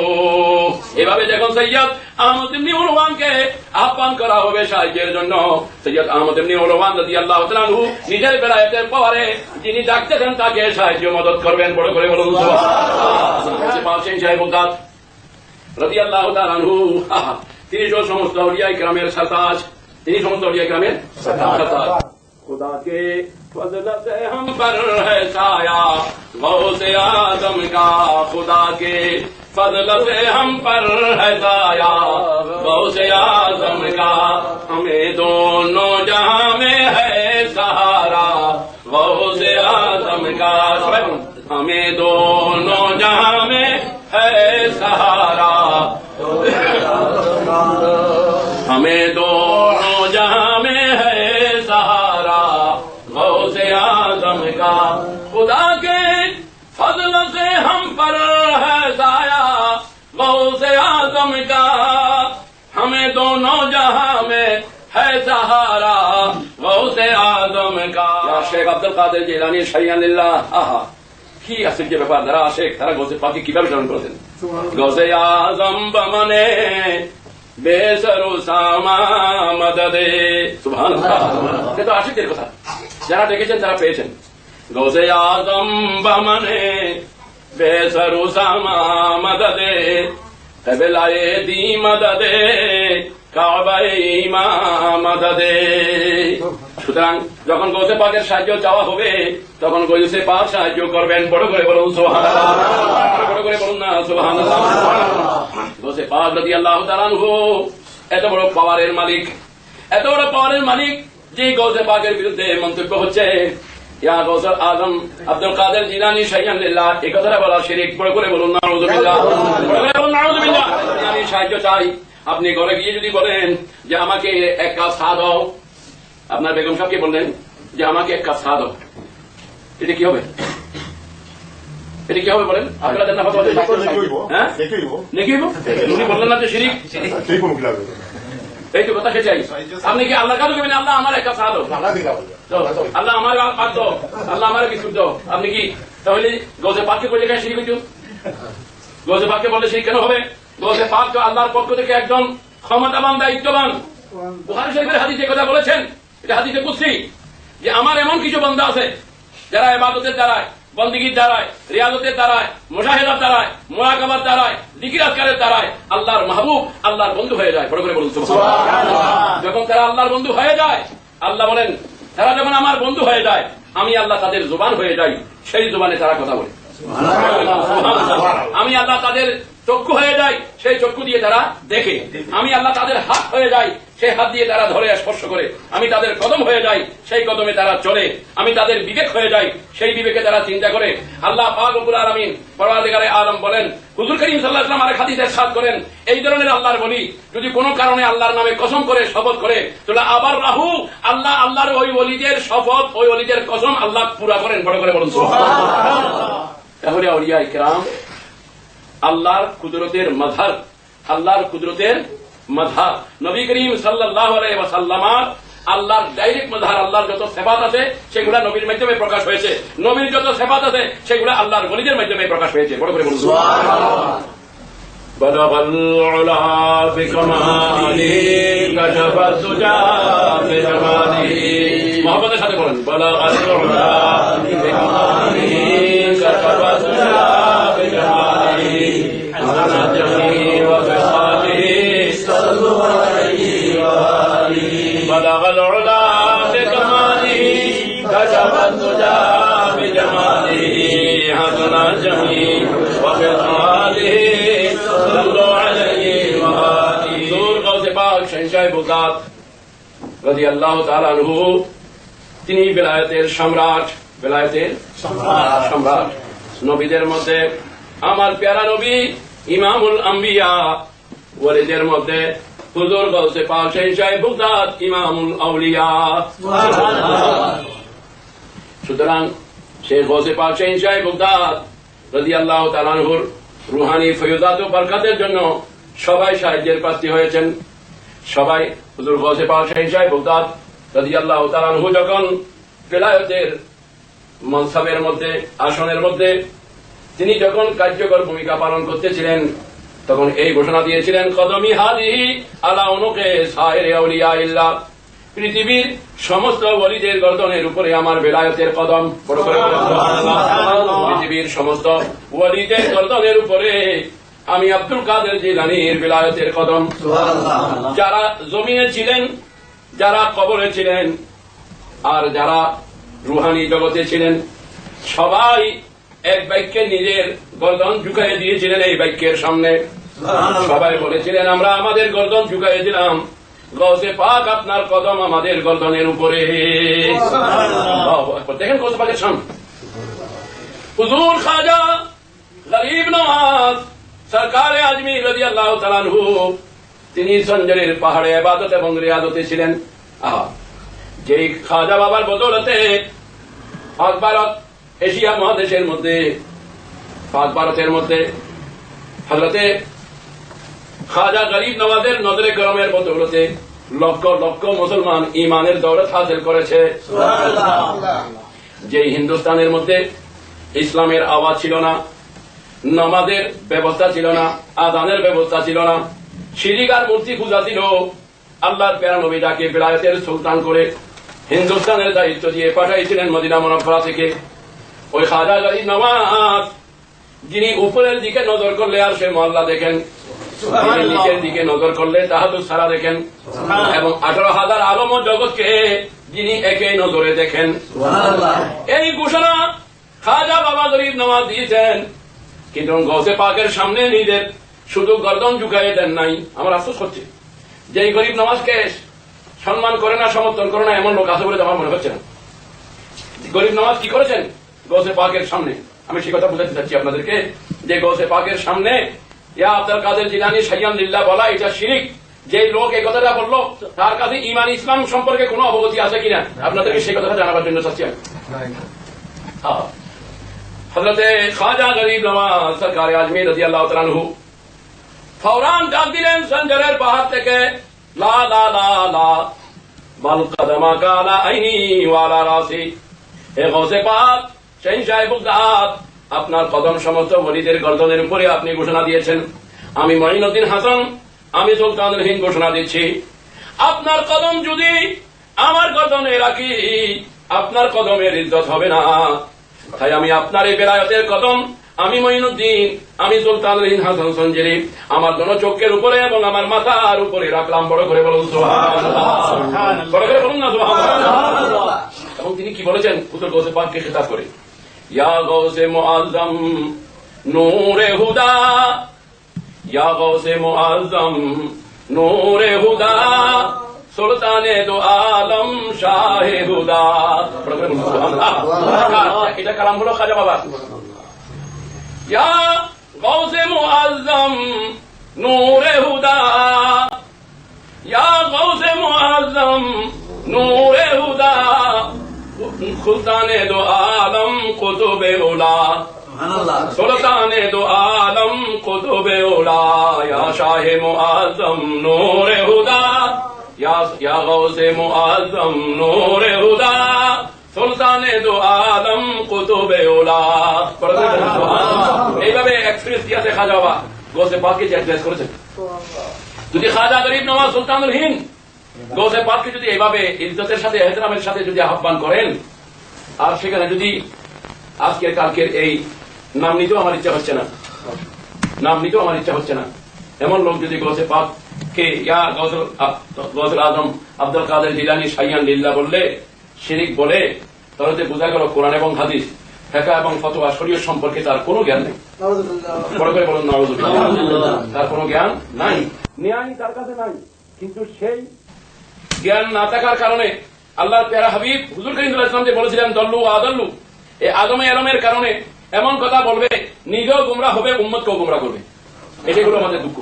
এভাবে যখন সৈয়দ আহমদ ইবনে হালওয়ানকে আহ্বান করা হবে সাহায্যের জন্য, সৈয়দ আহমদ ইবনে হালওয়ান রাদিয়াল্লাহু তাআলা আনহু নিজের বেলায়েতের পাওয়ারে যিনি ডাকতেছেন তাকে সাহায্য মদদ করবেন। বড় করে বলুন সুবহানাল্লাহ। পাঁচজন সাহেব উদ্দাত রাদিয়াল্লাহু তাআলা আনহু, তিনি সমস্ত আউলিয়া ইকরামের সরতাজ, তিনি সমস্ত আউলিয়া ইকরামের সরতাজ। खुदा के फजल से हम पर है साया गौसे आदम का, खुदा के फजल से हम पर है साया गौसे आदम का, हमें दोनों जहां में है सहारा गौसे आदम का, हमें दोनों जहां में है सहारा, हमें दोनों जहां में है सहारा गौसे आदम का, खुदा के फजल से हम पर है साया गौसे आदम का, हमें दोनों जहां में है सहारा गौसे आदम का। शेख আব্দুল কাদের জিলানী শাইয়ানিল্লাহ, আহা কি আশ্চর্য ব্যাপার। যারা আশেক তারা গৌসে পাককে কিভাবে স্মরণ করেছেন। গৌসে আজম বমনে বেসরু সামা মদদে, সুবহানাল্লাহ। এটা আশিকদের কথা, যারা দেখেছেন তারা পেয়েছেন। গৌসে আজম বমনে बेसर उसामा मददे कबलाए दी मददे কাবায়ে ইমাম মদদে। সুতরাং যখন গৌসে পাকের সাহায্য চাওয়া হবে তখন গৌসে পাক সাহায্য করবেন। বড় করে বলুন সুবহানাল্লাহ, বড় করে বলুন না সুবহানাল্লাহ। গৌসে পাক রাদিয়াল্লাহু তাআলা আনহু এত বড় পাওয়ারের মালিক, এত বড় পাওয়ারের মালিক যে গৌসে পাকের বিরুদ্ধে মন্তব্য হচ্ছে ইয়া গৌসুল আজম আব্দুল কাদের জিলানী শাইয়ান লিল্লাহ, এই কথাটা বলা শিরক। বড় করে বলুন নাউযুবিল্লাহ, বড় করে বলুন নাউযুবিল্লাহ। আমি সাহায্য চাই। আপনি ঘরে গিয়ে যদি বলেন যে আমাকে এক কাপ চা দাও, আপনার বেগম সাহেবকে বললেন যে আমাকে এক কাপ চা দাও, এটা কি হবে? এটা কি হবে বলেন? আপনারা জানা কথা বলেন, হ্যাঁ নেকি হইব? উনি বললেন না যে শিরক, এই তো কথা সেটাই। আপনি কি আল্লাহ কাছে বলবেন আল্লাহ আমার এক কাপ চা দাও, আল্লাহ আমার পাক দাও, আল্লাহ আমার বিস্কুট দাও, আপনি কি তাহলে গৌসে পাককে বলে কেন শিরক হইতো? গৌসে পাককে বললে শিরক কেন হবে? গৌসে পাক তো আল্লাহর পক্ষ থেকে একজন ক্ষমতাবান, দায়িত্ববান। বুখারী শরীফের হাদিসে কথা বলেছেন, এটা হাদিসে কুদসি, যে আমার এমন কিছু বান্দা আছে যারা ইবাদতের দ্বারায়, বন্দেগীর দ্বারায়, রিয়াজতের দ্বারায়, মুশাহিদার দ্বারায়, মুরাকাবার দ্বারায়, জিকির আজকারের দ্বারায় আল্লাহর মাহবুব, আল্লাহর বন্ধু হয়ে যায়। বড় করে বলুন সুবহানাল্লাহ। যখন তারা আল্লাহর বন্ধু হয়ে যায়, আল্লাহ বলেন তারা যখন আমার বন্ধু হয়ে যায় আমি আল্লাহ তাদের জবান হয়ে যাই, সেই জবানে তারা কথা বলে। আমি আল্লাহ তাদের চক্ষু হয়ে যাই, সেই চক্ষু দিয়ে তারা দেখে। আমি আল্লাহ তাদের হাত হয়ে যাই, সেই হাত দিয়ে তারা ধরে স্পর্শ করে। আমি তাদের কদম হয়ে যাই, সেই কদমে তারা চলে। আমি তাদের বিবেক হয়ে যাই, সেই বিবেকে তারা চিন্তা করে। আল্লাহ পাক রব্বুল আলামিন পরওয়ারদিগারে আলম বলেন, হুজুর করিম সাল্লাল্লাহু আলাইহি ওয়াসাল্লাম আরেক হাদিসে ইরশাদ করেন, এই ধরনের আল্লাহর বলি যদি কোনো কারণে আল্লাহর নামে কসম করে, শপথ করে, তাহলে আবার রাহু আল্লাহ আল্লাহর ওই ওলিদের শপথ, ওই ওলিদের কসম আল্লাহ পুরা করেন। বড় করে বলুন সুবহানাল্লাহ। তাহলে আউলিয়া ইকরাম আল্লাহর কুদরতের মাযহার, আল্লাহর কুদরতের মাযহার। নবী করিম সাল্লাল্লাহু আলাইহি ওয়াসাল্লাম আল্লাহর ডাইরেক্ট মাযহার। আল্লাহর যত সিফাত আছে সেগুলো নবীর মাধ্যমে প্রকাশ হয়েছে, নবীর যত সিফাত আছে সেগুলো আল্লাহর ওলিদের মাধ্যমে প্রকাশ হয়েছে। বড় করে বলুন সুবহানাল্লাহ। বালাগাল উলা বিকামালি কাশাফাত তুজা বিজামালি। মুহাব্বতের সাথে বলেন, বালাগাল উলা বিকামালি কাশাফাত তুজা বিজামালি হাসানাত জামি ওয়া বিসালিহি সাল্লাল্লাহু আলাইহি ওয়া আলিহি। বালাগাল উলা বিকামালি কাশাফাত তুজা বিজামালি হাসানাত জামি ওয়া বিসালিহি সাল্লাল্লাহু আলাইহি ওয়া আলিহি। হুজুর গাউসে পাক শাহজাহান বুগাত রাদিয়াল্লাহু তাআলা আনহু, তিনি বেলায়েতের সম্রাট, বেলায়েতের সম্রাট। নবীদের মধ্যে আমার প্যারা নবী ইমামুল আম্বিয়া, ওলিদের মধ্যে হুজুর গাউসে পাক শাহজাহান বুগাত ইমামুল আউলিয়া। সুতরাং শেখ গাউসে পাক শাহজাহান বুগাত রাদিয়াল্লাহু তাআলা আনহুর রুহানি ফয়জাত ও বরকতের জন্য সবাই সাহায্যের প্রার্থী হয়েছেন। সবাই হুজুর গাউসে পাক শাহজাহান বুগাত রাদিয়াল্লাহু তাআলা আনহু যখন বেলায়েতের মনসাবের মধ্যে, আসনের মধ্যে তিনি যখন কার্যকর ভূমিকা পালন করতেছিলেন, তখন এই ঘোষণা দিয়েছিলেন, কদমি হাদিহি আলা উনুকে সাইরে আউলিয়া ইল্লাহ। পৃথিবীর সমস্ত ওলিদের গর্দনের উপরে আমার বেলায়েতের কদম। বড় করে পৃথিবীর সমস্ত ওলিদের গর্দনের উপরে আমি আব্দুল কাদের জিলানীর বেলায়েতের কদম। যারা জমিনে ছিলেন, যারা কবরে ছিলেন, আর যারা রুহানি জগতে ছিলেন, সবাই এক বাক্যে নিজের গর্দন ঝুঁকাইয়ে দিয়েছিলেন এই বাক্যের সামনে। সবাই বলেছিলেন, আমরা আমাদের গর্দন ঝুঁকাইয়ে দিলাম, গাউসে পাক আপনার কদম আমাদের গর্দনের উপরে। দেখেন গাউসে পাকের সামনে হুজুর খাজা গরিব নওয়াজ সরকারে আজমির রাদিয়াল্লাহু তাআলা আনহু, তিনি সঞ্জরের পাহাড়ে ইবাদত এবং রিয়াজতে ছিলেন। যেই খাজা বাবার বদৌলতে পাক ভারত, এশিয়া মহাদেশের মধ্যে, পাক ভারতের মধ্যে হযরতে খাজা গরিব নওয়াজের নজরে করমের বদৌলতে লক্ষ লক্ষ মুসলমান ইমানের দৌলত হাসিল করেছে। যেই হিন্দুস্তানের মধ্যে ইসলামের আওয়াজ ছিল না, নামাজের ব্যবস্থা ছিল না, আযানের ব্যবস্থা ছিল না, শিরক আর মূর্তি পূজা ছিল, আল্লাহর প্যারা নবী যাকে বেলায়েতের সুলতান করে হিন্দুস্তানের দায়িত্ব দিয়ে পাঠাইছিলেন মদিনা মুনাফফারা থেকে, ওই খাজা গরিব নওয়াজ যিনি উপরের দিকে নজর করলে আর সে মহল্লা দেখেন, নিচের দিকে নজর করলে তাহাদু সারা দেখেন, এবং 18,000 আলম ও জগৎকে যিনি একই নজরে দেখেন। এই ঘোষণা খাজা বাবা গরিব নওয়াজ দিয়েছেন, কিন্তু গৌসে পাকের সামনে নিজের শুধু গর্দন ঝুঁকাইয়ে দেন নাই। আমার আফসোস হচ্ছে যে এই গরিব নওয়াজকে সম্মান করে না, সমর্থন করে না এমন লোক আছে বলে আমার মনে হচ্ছে না। গরিব নওয়াজ কি করেছেন গৌসে পাকের সামনে? আমি সে কথা বুঝাতে চাচ্ছি আপনাদেরকে যে গৌসে পাকের সামনে ইয়া আব্দুল কাদের জিলানী শাইয়ান লিল্লাহ বলা এটা শিরিক। যে লোক এই কথাটা বললো তার কাছে ঈমান ইসলাম সম্পর্কে কোনো অবগতি আছে কিনা আপনাদেরকে সেই কথাটা জানাবার জন্য চাচ্ছি আমি। হযরতে খাজা গরিব নওয়াজ সরকার আজমির রাদিয়াল্লাহু তাআলা আনহু ফওরান ডাক দিলেন সঞ্জরের পাহাড় থেকে, লা লা লা লা বাল কদমাকা আলা আইনি ওয়া আলা রাসি। হে গৌসে পাক শাহীনশাহ বাগদাদ, আপনার কদম সমস্ত ওলিদের গর্দনের উপরে আপনি ঘোষণা দিয়েছেন। আমি মঈনুদ্দিন হাসান, আমি সুলতানুল হিন্দ ঘোষণা দিচ্ছি, আপনার কদম যদি আমার গর্দনে রাখি আপনার কদমের ইজ্জত হবে না। তাই আমি আপনার এই বেলায়েতের কদম আমি মঈনুদ্দিন, আমি সুলতানুল হিন্দ হাসান সঞ্জেরি আমার দোনো চোখের উপরে এবং আমার মাথার উপরে রাখলাম। বড় করে বলুন সুবহানাল্লাহ, বড় করে বলুন না সুবহানাল্লাহ। এবং তিনি কি বলেছেন হুজুর গৌসে পাককে খেতাব করে, ইয়া গৌসে মুআজ্জম নূরে হুদা, ইয়া গৌসে মুআজ্জম নূরে হুদা, সুলতানে দো আলম শাহে হুদা। এটা কালাম হলো খাজা বাবা। ইয়া গৌসে মুআজ্জম নূরে হুদা, ইয়া গৌসে মুআজ্জম নূরে হুদা, সুলতানে দো আলম কুতুবে উলা, সুলতানে দো আলম কুতুবে উলা, ইয়া শাহে মুআজ্জম নূরে হুদা, ইয়া গৌসে মুআজ্জম নূরে হুদা, সুলতানে দো আলম কুতুবে উলা। এইভাবে এক্সপ্রেস দিয়েছে খাজা বাবা গৌসে পাককে যে অ্যাড্রেস করেছেন। যদি খাজা গরিব নওয়াজ সুলতানুল হিন্দ গৌসে পাককে যদি এইভাবে ইজ্জতের সাথে এহতরামের সাথে যদি আহ্বান করেন, আর সেখানে যদি আজকের কালকের এই নাম নিতেও আমার ইচ্ছা হচ্ছে না, নাম নিতেও আমার ইচ্ছা হচ্ছে না, এমন লোক যদি গৌসে পাককে ইয়া গৌসুল আজম আব্দুল কাদের জিলানী শাইয়ান লিল্লাহ বললে শিরিক বলে, তাহলে বোঝা গেল কোরআন এবং হাদিস ফিকহ এবং ফতোয়া শরীয়ত সম্পর্কে তার কোনো জ্ঞান নেই। বড় করে বলুন নাউযুবিল্লাহ, তার কোনো জ্ঞান নাই, ন্যায় তার কাছে নাই। কিন্তু সেই জ্ঞান না থাকার কারণে আল্লাহর প্যারা হাবিব হুজুর করিম সাল্লাল্লাহু আলাইহি ওয়াসাল্লাম যে বলেছিলেন দল্লু আদাল্লু, এই আদমে এলমের কারণে এমন কথা বলবে নিজেও গুমরাহ হবে, উম্মতকেও গুমরাহ করবে। এটাই হলো আমাদের দুঃখ।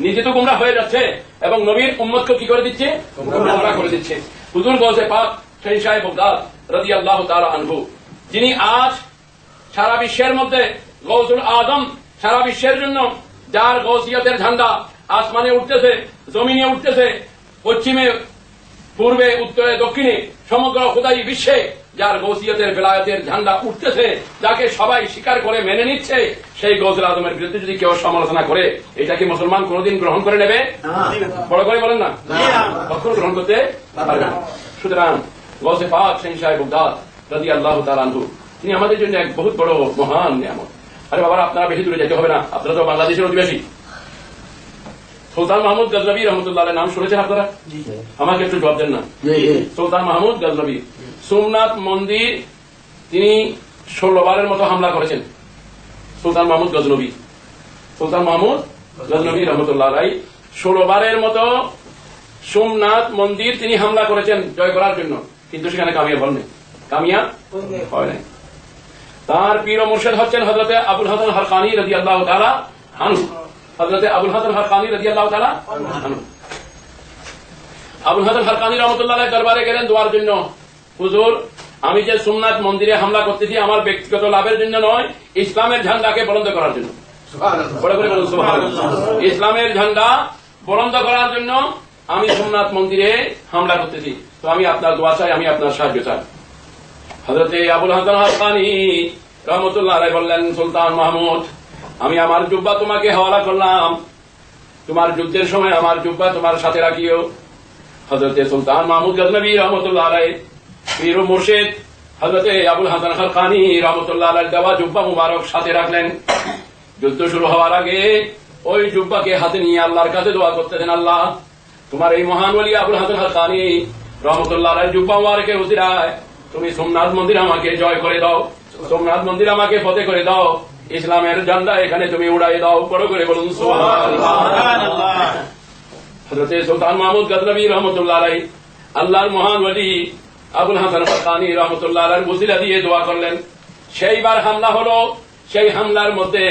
নিজে তো গুমরাহ হয়ে যাচ্ছে এবং নবীর উম্মতকে কি করে দিচ্ছে? গুমরাহ করে দিচ্ছে। হুজুর গৌসে পাক শাহীনশাহ বাগদাদ রাদিয়াল্লাহু তাআলা আনহু, যিনি আজ সারা বিশ্বের মধ্যে গৌসুল আজম, সারা বিশ্বের জন্য যার গৌসিয়তের ঝান্ডা আসমানে উঠতেছে, জমিনে উঠতেছে, পশ্চিমে পূর্বে উত্তরে দক্ষিণে সমগ্র খোদাই বিশ্বে যার গৌসিয়তের বেলায়েতের ঝান্ডা উঠতেছে, যাকে সবাই স্বীকার করে মেনে নিচ্ছে, সেই গৌসুল আজমের বিরুদ্ধে যদি কেউ সমালোচনা করে, এটা কি মুসলমান কোনদিন গ্রহণ করে নেবে? বড় করে বলেন না, কখনো গ্রহণ করতে পারবে না। সুতরাং গৌসে পাক শাহীনশাহ বাগদাদ রাদিয়াল্লাহু তাআলা আনহু তিনি আমাদের জন্য এক বহুত বড় মহান নিয়ামত। আরে বাবারা, আপনারা বেশি দূরে যেতে হবে না, আপনারা তো বাংলাদেশের অধিবাসী। সুলতান মাহমুদ গজনবী রহমতুল্লাহ আলাইহির নাম শুনেছেন আপনারা? আমাকে একটু জবাব দেন না। সুলতান মাহমুদ গজনবী সোমনাথ মন্দির তিনি 16 বারের মতো হামলা করেছেন। সুলতান মাহমুদ গজনবী, সুলতান মাহমুদ গজনবী রহমতুল্লাহ আলাইহি 16 বারের মতো সোমনাথ মন্দির তিনি হামলা করেছেন জয় করার জন্য, কিন্তু সেখানে কামিয়াব হননি, কামিয়াব হয় নাই। তার পীর ও মুর্শিদ হচ্ছেন হযরতে আবুল হাসান হারকানী রাদিয়াল্লাহু তাআলা আনহু। হযরতে আবুল হাসান হারকানী রাদিয়াল্লাহু তাআলা আনহু, আবুল হাসান হারকানী রাহমাতুল্লাহ আলাইহি দরবারে গেলেন দোয়ার জন্য। হুজুর, আমি যে সোমনাথ মন্দিরে হামলা করতেছি আমার ব্যক্তিগত লাভের জন্য নয়, ইসলামের ঝান্ডাকে বুলন্দ করার জন্য। বড় করে বলুন সুবহানাল্লাহ। ইসলামের ঝান্ডা বুলন্দ করার জন্য আমি সোমনাথ মন্দিরে হামলা করতেছি, তো আমি আপনার দোয়া চাই, আমি আপনার সাহায্য চাই। হযরতে আবুল হাসান হারকানী রাহমাতুল্লাহ আলাইহি বললেন, সুলতান মাহমুদ, আমি আমার জুব্বা তোমাকে হাওয়ালা করলাম, তোমার যুদ্ধের সময় আমার জুব্বা তোমার সাথে রাখিও। হযরতে সুলতান মাহমুদ গজনবী রহমতুল্লাহ আলাইহি পীর ও মুর্শিদ হযরতে আবুল হাসান খালকানি রাহমাতুল্লাহ আলাইহির দেওয়া জুব্বা মুবারক সাথে রাখলেন। যুদ্ধ শুরু হওয়ার আগে ওই জুব্বাকে হাতে নিয়ে আল্লাহর কাছে দোয়া করতেছেন, আল্লাহ তোমার এই মহান ওলি আবুল হাসান খালকানি রাহমাতুল্লাহ আলাইহির জুব্বা মুবারকের উসিলায় তুমি সোমনাথ মন্দির আমাকে জয় করে দাও, সোমনাথ মন্দির আমাকে ফতেহ করে দাও, ইসলামের ঝান্ডা এখানে তুমি উড়াই দাও। বড় করে বলুন সুবহানাল্লাহ। হযরতে সুলতান মাহমুদ গজনবী রাহমাতুল্লাহ আলাইহি আল্লাহর মহান ওলি আবুল হাসান খালকানি রাহমাতুল্লাহ আলাইহির ওসিলা দিয়ে দোয়া করলেন। সেইবার হামলা হলো, সেই হামলার মধ্যে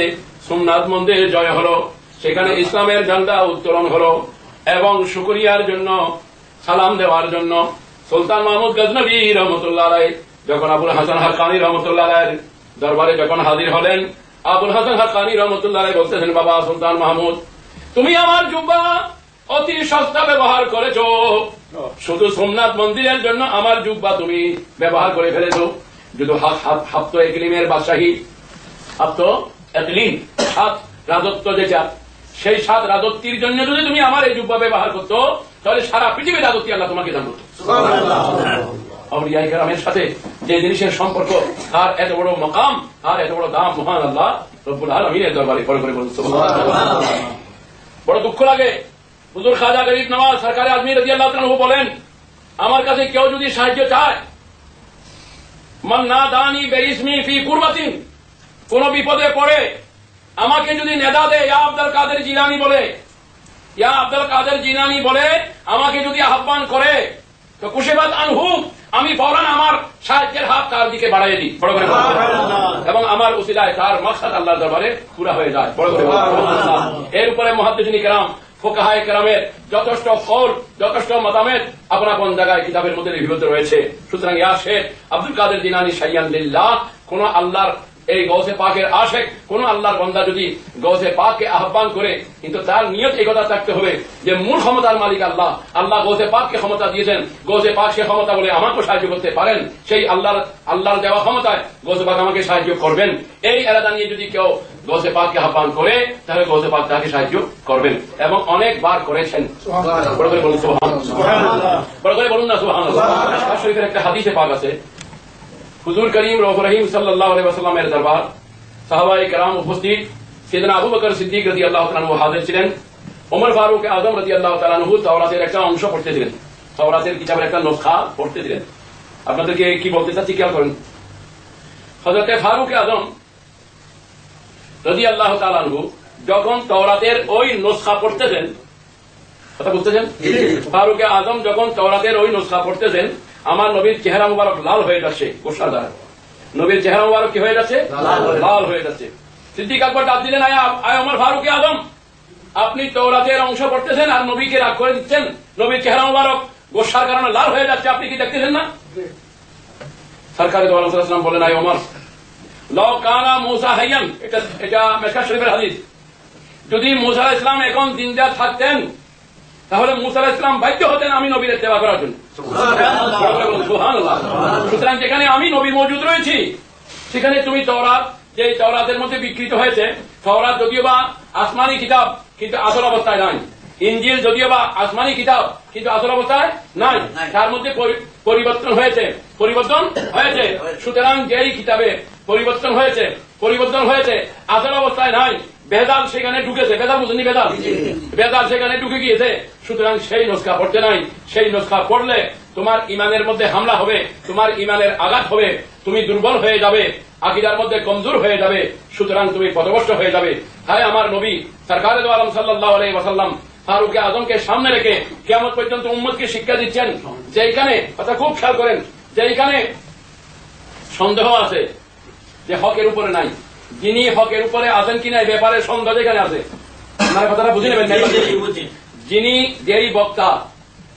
সোমনাথ মন্দির জয় হলো, সেখানে ইসলামের ঝান্ডা উত্তোলন হলো এবং শুকরিয়ার জন্য, সালাম দেওয়ার জন্য সুলতান মাহমুদ গজনবী রাহমাতুল্লাহ আলাইহি যখন আবুল হাসান খালকানি রাহমাতুল্লাহ আলাইহির দরবারে যখন হাজির হলেন, আবুল হাসান খালকানি রাহমাতুল্লাহ আলাইহি বলতেছেন, বাবা সুলতান মাহমুদ, তুমি আমার জুব্বা অতি সস্তা ব্যবহার করেছো, শুধু সোমনাথ মন্দিরের জন্য আমার জুব্বা তুমি ব্যবহার করে ফেলেছো। যদি হাফত একলিমের বাদশাহী, হাফত একলিম, 7 রাজত্ব যেটা, সেই 7 রাজত্বের জন্য যদি তুমি আমার এই জুব্বা ব্যবহার করতো, তাহলে সারা পৃথিবীর রাজত্ব আল্লাহ তোমাকে দান করতো। আউলিয়া কেরামের সাথে যে জিনিসের সম্পর্ক, তার এত বড় মকাম, তার এত বড় দাম মহান আল্লাহ রব্বুল আলামিনের দরবারে। বড় করে বলুন সুবহানাল্লাহ। বড় দুঃখ লাগে, হুজুর খাজা গরিব নওয়াজ সরকারে আজমি রাদিয়াল্লাহু তাআলা বলেন, আমার কাছে কেউ যদি সাহায্য চায়, মান নাদানি বিইসমি ফি কুরবাতিন, কোন বিপদে পড়ে আমাকে যদি নেদা দেয়, ইয়া আব্দুল কাদের জিলানী বলে, ইয়া আব্দুল কাদের জিলানী বলে আমাকে যদি আহ্বান করে, তো কুশিবাত আনহু, আমি ফৌরান আমার সাহায্যের হাত তার দিকে বাড়াই দিই। বড় করে এবং আমার উসিলায় তার মাকসাদ আল্লাহর দরবারে পুরা হয়ে যায়। বড় করে এর উপরে মুহাদ্দিসিন কেরাম, ফুকাহায়ে কেরামের যথেষ্ট কওল, যথেষ্ট মতামত আপন আপন জায়গায় কিতাবের মধ্যে লিপিবদ্ধ রয়েছে। সুতরাং ইয়া শেখ আব্দুল কাদের জিলানী শাইয়ান লিল্লাহ, কোন আল্লাহর এই গৌসে পাকের আশেক, কোন আল্লাহর বান্দা যদি গৌসে পাককে আহ্বান করে, কিন্তু তার নিয়ত এই কথা থাকতে হবে যে মূল ক্ষমতার মালিক আল্লাহ, আল্লাহ গৌসে পাককে ক্ষমতা দিয়েছেন, গৌসে পাক সে ক্ষমতা বলে আমাকে সাহায্য করতে পারেন, সেই আল্লাহর দেওয়া ক্ষমতায় গৌসে পাক আমাকে সাহায্য করবেন, এই এরাদা নিয়ে যদি কেউ গৌসে পাককে আহ্বান করে, তাহলে গৌসে পাক তাকে সাহায্য করবেন এবং অনেকবার করেছেন। বড় করে বলুন সুবহানাল্লাহ। বড় করে বলুন না সুবহানাল্লাহ। শরীফের একটা হাদিসে পাক আছে, হুজুর করিম রউফুর রহিম সাল্লাল্লাহু আলাইহি ওয়াসাল্লামের দরবার, সাহাবায়ে কেরাম উপস্থিত, সাইয়েদনা আবু বকর সিদ্দিক রাদিয়াল্লাহু তাআলা আনহু হাজির ছিলেন, ওমর ফারুক আযম রাদিয়াল্লাহু তাআলা আনহু তাওরাতের একটা অংশ পড়তেছিলেন, তাওরাতের কিতাবের একটা নসখা পড়তেছিলেন। আপনাদেরকে কি বলতে চাচ্ছি খেয়াল করেন। হযরতে ফারুক আযম রাদিয়াল্লাহু তাআলা আনহু যখন তাওরাতের ওই নসখা পড়তেছেন, কথা বুঝতেছেন, ফারুক আযম যখন তাওরাতের ওই নসখা পড়তেছেন, আমার নবীর চেহারা মুবারক লাল হয়ে যাচ্ছে গোসার দ্বারা, নবীর চেহারা মুবারক কি হয়ে যাচ্ছে? লাল হয়ে যাচ্ছে। সিদ্দিক আকবর ডাক দিলেন, আয় ওমর ফারুক আযম, আপনি তাওরাতের অংশ পড়তেছেন আর নবীকে রাগ করে দিচ্ছেন, নবীর চেহারা মুবারক গোসার কারণে লাল হয়ে যাচ্ছে, আপনি কি দেখতেছেন না? সরকারে দো আলম সাল্লাল্লাহু আলাইহি ওয়াসাল্লাম বলেন, আয় ওমর, লাউ কানা মূসা হাইয়ান, এটা মিশকাত শরীফের হাদিস, যদি মূসা আলাইহিস সালাম এখন জিন্দা থাকতেন, তাহলে মূসা আলাইহিস সালাম বাধ্য হতেন আমি নবীর ইত্তেবা করার জন্য। সুবহানাল্লাহ। সুতরাং যেখানে আমি নবী মওজুদ রয়েছি, সেখানে তুমি তাওরাত, যে তাওরাতের মধ্যে বিকৃত হয়েছে, তাওরাত যদিও বা আসমানি কিতাব কিন্তু আসল অবস্থায় নাই, ইনজিল যদিও বা আসমানি কিতাব কিন্তু আসল অবস্থায় নাই, তার মধ্যে পরিবর্তন হয়েছে, সুতরাং যেই কিতাবে পরিবর্তন হয়েছে আসল অবস্থায় নাই, বেদাল সেখানে ঢুকেছে, বেদাল বুঝেনি, বেদাল সেখানে ঢুকে গিয়েছে। সুতরাং সেই নসখা পড়তে নাই, সেই নসখা পড়লে তোমার ইমানের মধ্যে হামলা হবে, তোমার ইমানের আঘাত হবে, তুমি দুর্বল হয়ে যাবে, আকীদার মধ্যে কমজোর হয়ে যাবে, সুতরাং তুমি পথভ্রষ্ট হয়ে যাবে। তাই আমার নবী সরকারে দো আলম সাল্লাল্লাহু আলাইহি ওয়াসাল্লাম ফারুক আযমকে সামনে রেখে কিয়ামত পর্যন্ত উম্মতকে শিক্ষা দিচ্ছেন যে এইখানে, কথা খুব খেয়াল করেন, যে এইখানে সন্দেহ আছে যে হকের উপরে নাই, যিনি হকের উপরে আছেন কিনা এই ব্যাপারে সন্দেহ যেখানে আছে, আপনারা কথাটা বুঝে নেবেন। যিনি, যেই বক্তা,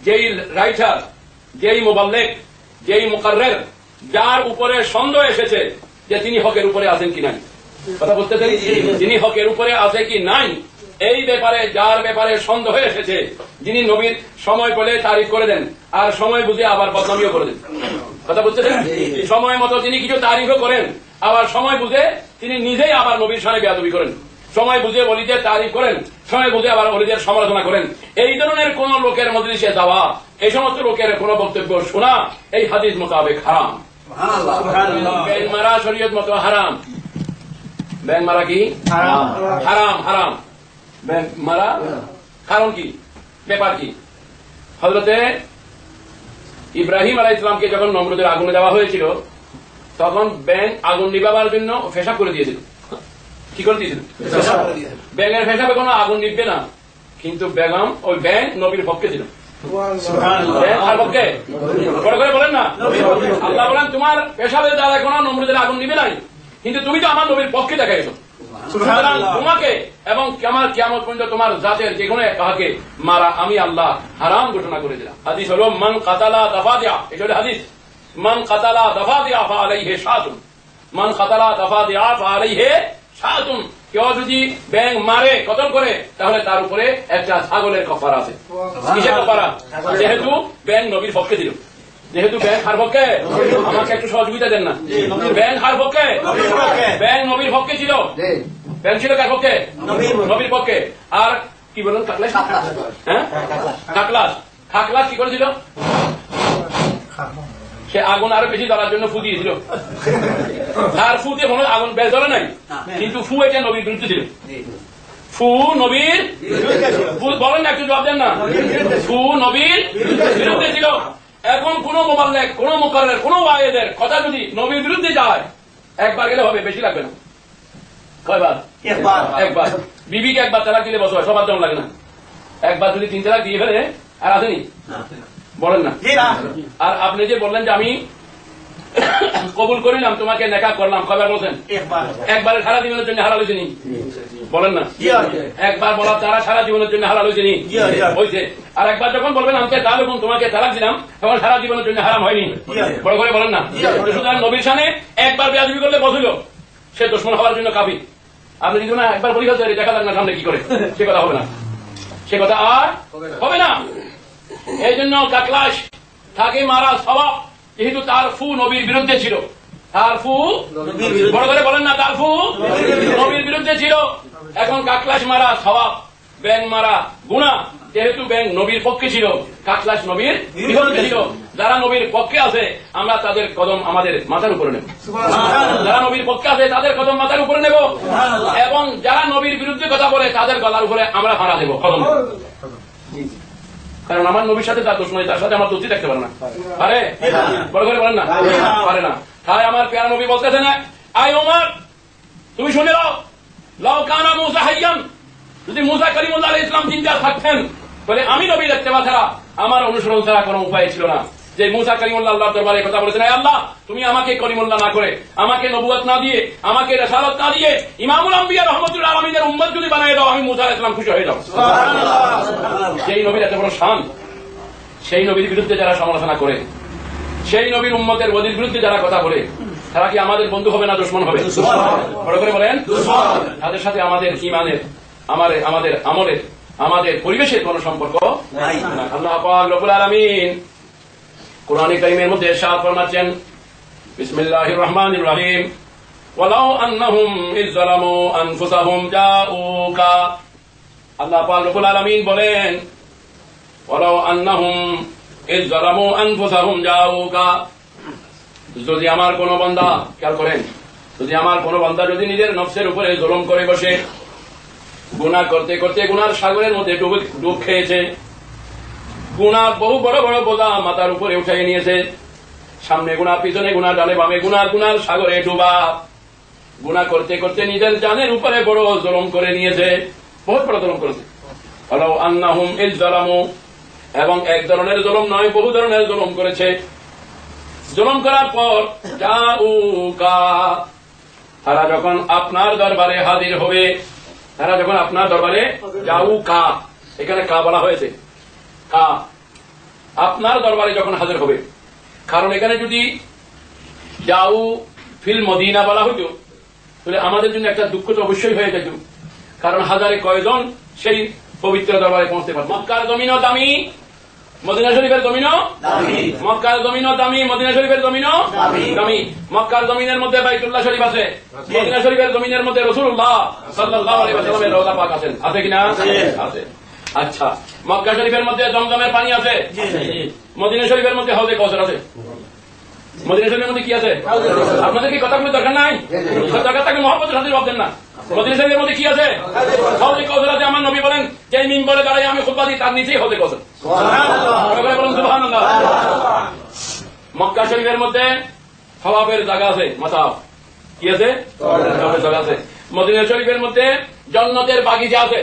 যেই রাইটার, যেই মুবাল্লিগ, যেই মুকাররির, যার উপরে সন্দেহ এসেছে যে তিনি হকের উপরে আছেন কি নাই, কথা বুঝতেছেন, যিনি হকের উপরে আছে কি নাই, এই ব্যাপারে যার ব্যাপারে সন্দেহ এসেছে, যিনি নবীর সময় পেলে তারিফ করে দেন আর সময় বুঝে আবার বদনামিও করে দেন, কথা বুঝতেছেন, সময় মতো তিনি কিছু তারিফও করেন, আবার সময় বুঝে তিনি নিজেই আবার নবীর সামনে বেয়াদবি করেন, সময় বুঝে ওলিদের তারিফ করেন, সময় বুঝে আবার ওলিদের সমালোচনা করেন। এই ধরনের কোন লোকের মজলিসে যাওয়া, এই সমস্ত লোকের কোন বক্তব্য শোনা এই হাদিস মোতাবেক হারাম। ব্যাং মারা শরীয়ত মতো হারাম। ব্যাং মারা কি হারাম? হারাম ব্যাং মারা। কারণ কি? ব্যাপার কি? হযরতে ইব্রাহিম আলাইহিস সালামকে যখন নমরুদের আগুনে দেওয়া হয়েছিল তখন ব্যাং আগুন নিভাবার জন্য ফেসাব করে দিয়েছিল। কি করে দিয়েছিল? ব্যাঙের ফেসাবে কোনো আগুন নিভবে না, কিন্তু বেগম ওই ব্যাং নবীর পক্ষে ছিল। আর পক্ষে বড় করে বলেন না, আল্লাহ বলেন তোমার পেশাবের দ্বারা কোনো নমরুদের আগুন নিবে নাই, কিন্তু তুমি তো আমার নবীর পক্ষে দেখাইছো। সুতরাং তোমাকে এবং আমার কিয়ামত পর্যন্ত তোমার জাতের যে কোনো কাহাকে মারা আমি আল্লাহ হারাম ঘোষণা করে দিলাম। হাদিস হলো মান কাতালা দাফাদিয়া, এটা হলো হাদিস। মান কাতালা দাফাদিয়া ফাআলাইহি শাতুন, মান কাতালা দাফাদিয়া ফাআলাইহি শাতুন। কেউ যদি ব্যাং মারে, কতল করে, তাহলে তার উপরে একটা ছাগলের কাফারা আছে। কিসের কাফারা? যেহেতু ব্যাং নবীর পক্ষে ছিল, যেহেতু ব্যাং হার পক্ষে। আমাকে একটু সহযোগিতা দেন না। ব্যাং হার পক্ষে, ব্যাং নবীর পক্ষে ছিল। ব্যাং ছিল কার পক্ষে? নবীর পক্ষে। আর কি বলেন? কাকলাস। হ্যাঁ, কাকলাস। কাকলাস কি করেছিল? সে আগুন আরো বেশি জ্বলার জন্য ফু দিয়েছিল। তার ফুতে কোনো আগুন বেশ জ্বলে নাই, কিন্তু ফু এটা নবীর বিরুদ্ধে ছিল। ফু নবীর বলেন না, একটু জবাব দেন না। ফু নবীর বিরুদ্ধে ছিল। এখন কোন মোবাল্লেগ, কোন মুকাররের, কোন ওয়াইদের কথা যদি নবীর বিরুদ্ধে যায়, একবার গেলে হবে, বেশি লাগবে না। কয়বার? একবার। বিবিকে একবার তালাক দিলে বসো, সবার জন্য লাগে না। একবার যদি 3 তালাক দিয়ে ফেলে আর আসেনি, বলেন না। আর আপনি যে বললেন যে আমি কবুল করিলাম, তোমাকে নেকাহ করলাম, কয়বার বলছেন? একবারে সারা জীবনের জন্য হালাল হয়েছে নি? বলেন না। একবার বলার দ্বারা সারা জীবনের জন্য হালাল হয়েছে নি? হয়েছে। আর একবার যখন বলবেন আমাকে তাহলে তোমাকে তালাক দিলাম, তখন সারা জীবনের জন্য হারাম হয়নি? বড় করে বলেন না। সুতরাং নবীর শানে একবার বেয়াদবি করলে বসিল, সে দুশমন হওয়ার জন্য কাফির। আপনি যদি না একবার পরীক্ষা করে দেখা যাক না সামনে কি করে, সে কথা হবে না, সে কথা আর হবে না। এই জন্য কাকলাস তাকে মারা স্বভাব, যেহেতু তার ফু নবীর বিরুদ্ধে ছিল। তার ফু, বড় করে বলেন না, তার ফু নবীর বিরুদ্ধে ছিল। এখন কাকলাস মারা স্বভাব, ব্যাং মারা গুনাহ। যেহেতু ব্যাং নবীর পক্ষে ছিল, কাকলাস নবীর বিরুদ্ধে ছিল। যারা নবীর পক্ষে আছে আমরা তাদের কদম আমাদের মাথার উপরে নেব। যারা নবীর পক্ষে আছে তাদের কদম মাথার উপরে নেব, এবং যারা নবীর বিরুদ্ধে কথা বলে তাদের গলার উপরে আমরা ফাঁড়া দেব, কদম। কারণ আমার নবীর সাথে তার দুশমনী, তার সাথে আমার দোস্তি থাকতে পারে না। পারে? বড় করে বলেন না, পারে না। তাই আমার প্যারা নবী বলতেছে না, আয় ওমর তুমি শুনে নাও, লাউ কানা মূসা হাইয়ান, যদি মূসা কালিমুল্লাহ আলাইহিস সালাম জিন্দা থাকতেন, বলে আমি নবীর ইত্তেবা ছাড়া, আমার অনুসরণ ছাড়া কোনো উপায় ছিল না। যে মূসা কালিমুল্লাহ আল্লাহর দরবারে কথা বলেছেন, আয় আল্লাহ তুমি আমাকে কলিমুল্লাহ না করে, আমাকে নবুয়ত না দিয়ে, আমাকে রিসালাত না দিয়ে ইমামুল আম্বিয়া রাহমাতুল আলামিনের উম্মত যদি বানায় দাও, আমি মূসা আলাইহিস সালাম খুশি হয়ে যাব। সেই নবীর এত বড় শান, সেই নবীর বিরুদ্ধে যারা সমালোচনা করে, সেই নবীর উম্মতের ওয়াদির বিরুদ্ধে যারা কথা বলে, তারা কি আমাদের বন্ধু হবে না দুশমন হবে? বড় করে বলেন। তাদের সাথে আমাদের ঈমানের, আমাদের আমলের, আমাদের পরিবেশের কোন সম্পর্ক নাই। আল্লাহ পাক রব্বুল আলামিন কোরআনে কারীমের মধ্যে ইরশাদ ফরমাচ্ছেন, বিসমিল্লাহির রহমানির রহিম, ওয়ালাউ আন্নাহুম ইয যালামু আনফুসাহুম জাউকা। আল্লাহ পাক রব্বুল আলামিন বলেন, ওয়ালাউ আন্নাহুম ইয যালামু আনফুসাহুম জাউকা। যদি আমার কোন বান্দা, খেয়াল করেন, যদি আমার কোন বান্দা যদি নিজের নফসের উপরে জুলুম করে বসে, গুনাহ করতে করতে গুনার সাগরের মধ্যে ডুব খেয়েছে, গুনার বহু বড় বড় বোঝা মাথার উপরে উঠিয়ে নিয়েছে, সামনে গুনাহ, পিছনে গুনাহ, ডানে বামে গুনার সাগরে ডুবা, গুনাহ করতে করতে নিজের জানের উপরে বড় জুলুম করে নিয়েছে, বহুত বড় জুলুম করেছে। ওয়ালাউ আন্নাহুম ইয যালামু, এবং এক ধরনের জুলুম নয়, বহু ধরনের জুলুম করেছে। জুলুম করার পর জাউকা, তারা যখন আপনার দরবারে হাজির হবে, তারা যখন আপনার দরবারে, জাউকা এখানে কা বলা হয়েছে, কা, আপনার দরবারে যখন হাজির হবে। কারণ এখানে যদি যাও ফিল মদিনা বলা হইত, তাহলে আমাদের জন্য একটা দুঃখ তো অবশ্যই হয়ে যেত। কারণ হাজারে কয়জন সেই পবিত্র দরবারে পৌঁছতে পারে। মক্কার জমিনও দামি, মদিনা শরীফের জমিনও দামি। মক্কার জমিনও দামি, মদিনা শরীফের জমিনও দামি। মক্কার জমিনের মধ্যে বাইতুল্লাহ শরীফ আছে, মদিনা শরীফের জমিনের মধ্যে রাসূলুল্লাহ সাল্লাল্লাহু আলাইহি ওয়াসাল্লামের রওজা পাক আছেন, আছে কিনা? আছে। আচ্ছা, মক্কা শরীফের মধ্যে জমজমের পানি আছে, মদিনা শরীফের মধ্যে হাউজে কাউসার আছে, মদিনা শরীফের মধ্যে কি আছে? আপনাদের কি কথাগুলো দরকার নাই? দরকার থাকলে মহব্বতের সাথে জবাব দেন না। মদিনা শরীফের মধ্যে কি আছে? হাউজে কাউসার আছে। আমার নবী বলেন যে মিম্বরে দাঁড়াই আমি খুতবা দিই তার নিচেই হাউজে কাউসার। বলুন সুবহানাল্লাহ। মক্কা শরীফের মধ্যে সওয়াবের জায়গা আছে, মাসাফ কি আছে? সওয়াবের জায়গা আছে। মদিনা শরীফের মধ্যে জান্নাতের বাগিচা আছে।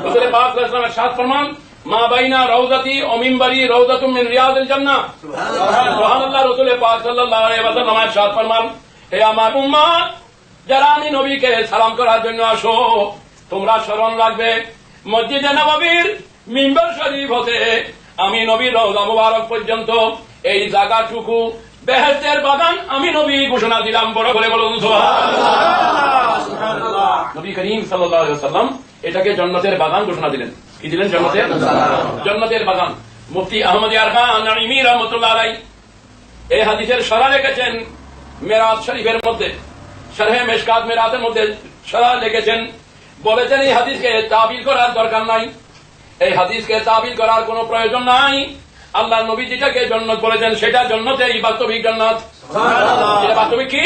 রাসূল পাক সাল্লাল্লাহু আলাইহি ওয়াসাল্লাম সাত ফরমান মা বাইনা রাউযাতি ও মিম্বরি রাউযাতুম মিন রিয়াদিল জান্নাহ। সুবহানাল্লাহ। রাসূল পাক সাল্লাল্লাহু আলাইহি ওয়াসাল্লাম সাত ফরমান হে আমার উম্মত, যারা আমি নবীকে সালাম করার জন্য আসো, তোমরা স্মরণ রাখবে মসজিদে নববীর মিম্বর শরীফ হতে আমি নবীর রওজা মুবারক পর্যন্ত এই জায়গাটুকু বেহেশতের বাগান আমি নবী ঘোষণা দিলাম। বড় করে বলুন সুবহানাল্লাহ। নবী করিম সাল্লাল্লাহু আলাইহি ওয়াসাল্লাম এটাকে জান্নাতের বাগান ঘোষণা দিলেন। কি দিলেন? জান্নাতের বাগান। মুফতি আহমদ ইয়ার খান নাঈমি রাহমাতুল্লাহ আলাইহি এই হাদিসের শরহ লিখেছেন মেরাজ শরীফের মধ্যে, শরহে মিশকাত মেরাজের মধ্যে শরহ লিখেছেন, বলেছেন এই হাদিসকে তাবিল করার দরকার নাই, এই হাদিসকে তাবিল করার কোনো প্রয়োজন নাই। আল্লাহ নবী যেটাকে জান্নাত বলেছেন সেটা জান্নাতেই বাস্তবিক জান্নাত। এটা বাস্তবিক কি?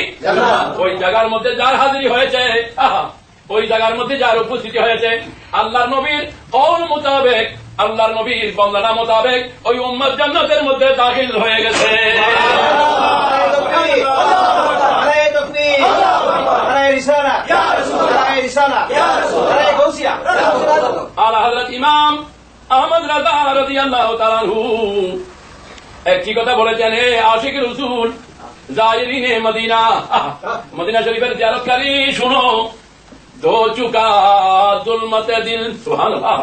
ওই জায়গার মধ্যে যার হাজিরি হয়েছে, ওই জায়গার মধ্যে যার উপস্থিতি হয়েছে, আল্লাহর নবীর কওল মোতাবেক, আল্লাহর নবীর বর্ণনা মোতাবেক ওই উম্মত জান্নাতের মধ্যে দাখিল হয়ে গেছে। আলা হযরত ইমাম আহমদ রাজা রাদিয়াল্লাহু তাআলা আনহু একটি কথা বলেছেন, হে আশিক রাসূল জায়রিনে মদিনা, মদিনা শরীফের জিয়ারতকারী শুনো, দো চুকা জুলমতে দিল। সুবহানাল্লাহ।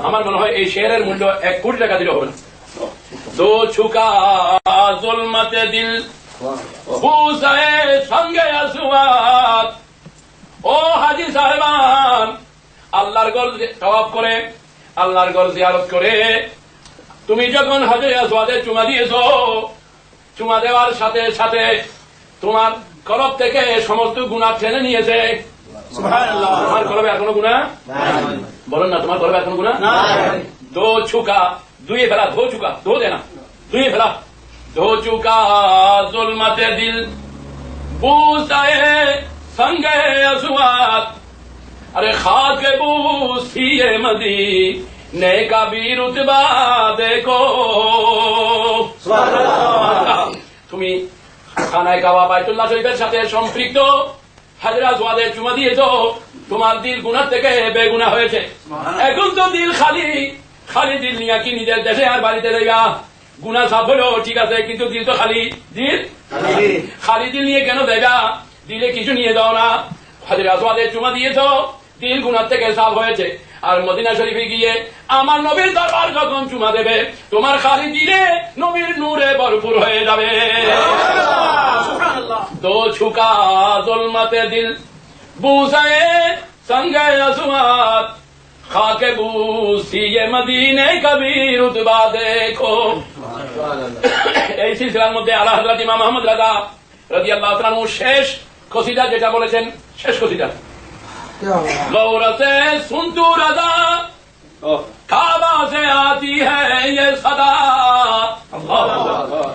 আমার মনে হয় এই শেরের মূল্য 1 কোটি টাকা দিলে হবে না। দো চুকা জুলমতে দিল বুসায়ে সঙ্গে আসওয়াত। ও হাজী সাহেবান, আল্লাহর ঘর তওয়াফ করে, আল্লাহর ঘর জিয়ারত করে তুমি যখন হাজরে আসওয়াদে চুমা দিয়েছো, চুমা দেওয়ার সাথে সাথে তোমার কলব থেকে সমস্ত গুনাহ টেনে নিয়েছে। সুবহানাল্লাহ। তোমার কলবে আর কোনো গুনাহ নাই? বলেন না, তোমার কলবে আর কোনো গুনাহ নাই। দো চুকা, দুই ফেলা, ধো চুকা, ধো দেনা, দুই ফেলা, ধো চুকা জুলমতে দিল বুসায়ে সঙ্গে আসওয়াত। अरे खाक बूसिए मदीने का भी रुतबा देखो। তুমি খানায় কাবা বাইতুল্লাহ শরীফের সাথে সম্পৃক্ত হাজরে আসওয়াদে চুমা দিয়েছো, তোমার দিল গুনাহ থেকে বেগুনাহ হয়েছে। এখন তো দিল খালি, খালি দিল নিয়ে কি নিজের দেশে আর বাড়িতে যাইবা? গুনাহ সাফ হলো ঠিক আছে, কিন্তু দিল তো খালি। দিল খালি দিল নিয়ে কেন যাইবা? দিলে কিছু নিয়ে যাও না। হাজরে আসওয়াদে চুমা দিয়েছো, দিল গুনাহ থেকে সাফ হয়েছে। আর মদিনা শরীফে গিয়ে আমার নবীর দরবার যখন চুমা দেবে, তোমার খালি দিলে নবীর নূরে ভরপুর হয়ে যাবে। দো ছুকা জুলমতে দিল বুসায়ে সঙ্গে আসওয়াত, খাকে বুসিয়ে মদিনে কবি রুতবা দেখো। এই সিলসিলার মধ্যে আলা হযরত ইমাম আহমদ রাজা রাদিয়াল্লাহু তাআলা আনহু শেষ কসিদা যেটা বলেছেন, শেষ কসিদা, गौर से सुन तू रजा काबा से आती है ये सदा।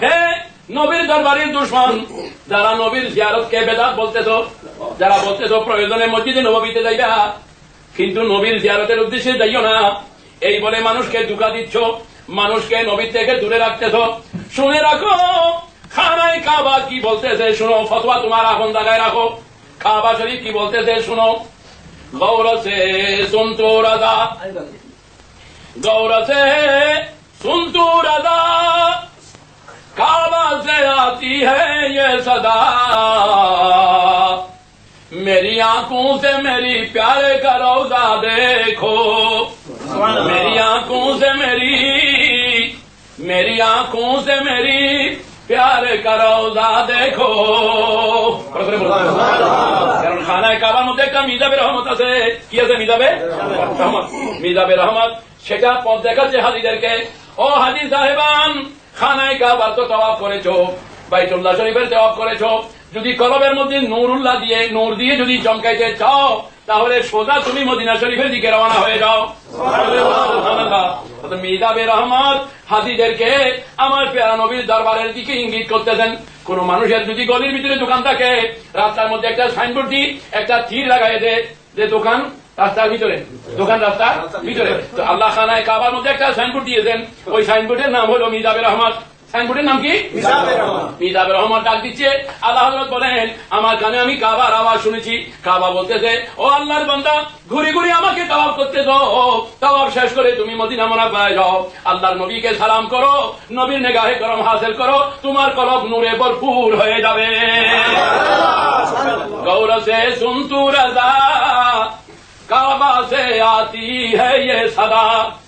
হে নবীর দরবারের দুশমন, যারা নবীর জিয়ারতকে বেদাত বলতেছো, যারা বলতেছো প্রয়োজনে মসজিদে নববীতে যাইবা, কিন্তু নবীর জিয়ারতের উদ্দেশ্যে যাইও না, এই বলে মানুষকে ধোঁকা দিচ্ছ, মানুষকে নবীর থেকে দূরে রাখতেছো। শুনে রাখো খানায় কাবা কি বলতেছে শুনো, ফতোয়া তোমার আপন জায়গায় রাখো। কাবা শরীফ কি বলতেছে শুনো। गौर से सुन तू रजा, गौर से सुन तू रजा काबा से आती है ये सदा। मेरी आंखों से मेरी प्यारे का रौजा देखो, मेरी आंखों से मेरी आंखों से मेरी प्यारे का रौजा देखो। কারণ খানায় কাবার মধ্যে একটা মিজাবে রহমত আছে। কি আছে? মিজাবে রহমত। মিজাবে রহমত সেটা পথ দেখাচ্ছে হাজীদেরকে। ও হাজী সাহেবান, খানায় কাবার তো তওয়াফ করেছো, বাইতুল্লাহ শরীফের তওয়াফ করেছো, যদি কলবের মধ্যে নূরুল্লাহ দিয়ে, নূর দিয়ে যদি চমকাইতে চাও, তাহলে সোজা তুমি মদিনা শরীফের দিকে রওনা হয়ে যাও। সুবহানাল্লাহ। হযরত মিজাবে রহমত হাজীদেরকে আমার প্যারা নবীর দরবারের দিকে ইঙ্গিত করতেছেন। কোন মানুষের যদি গলির ভিতরে দোকান থাকে, রাস্তার মধ্যে একটা সাইনবোর্ড দিয়ে একটা তীর লাগাই দেয় যে দোকান রাস্তার ভিতরে, দোকান রাস্তার ভিতরে, তো আল্লাহ খানায় কাবার মধ্যে একটা সাইনবোর্ড দিয়েছেন, ওই সাইনবোর্ডের নাম হলো মিজাবে রহমত। সাইনবোর্ডের নাম কি? মিজাবে রহমত। ডাক দিচ্ছে। আল্লাহ হযরত বলেন, আমার কানে আমি কাবার আওয়াজ শুনেছি। কাবা বলতেছে, ও আল্লাহর বান্দা, ঘুরে ঘুরে আমাকে তাওয়াফ করতে দাও, তাওয়াফ শেষ করে তুমি মদিনা মুনাওয়ারায় যাও, আল্লাহর নবীকে সালাম করো, নবীর নিগাহে করম হাসিল করো, তোমার কলব নূরে ভরপুর হয়ে যাবে। গৌর সে সুনতু রাজা, काबा से आती है ये सदा,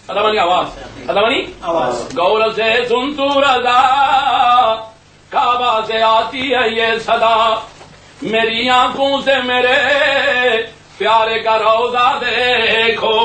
सदा मानी आवाज, सदा मानी आवाज। गौर से सुन तू रजा, काबा से आती है ये सदा, मेरी आंखों से मेरे प्यारे का रौजा देखो।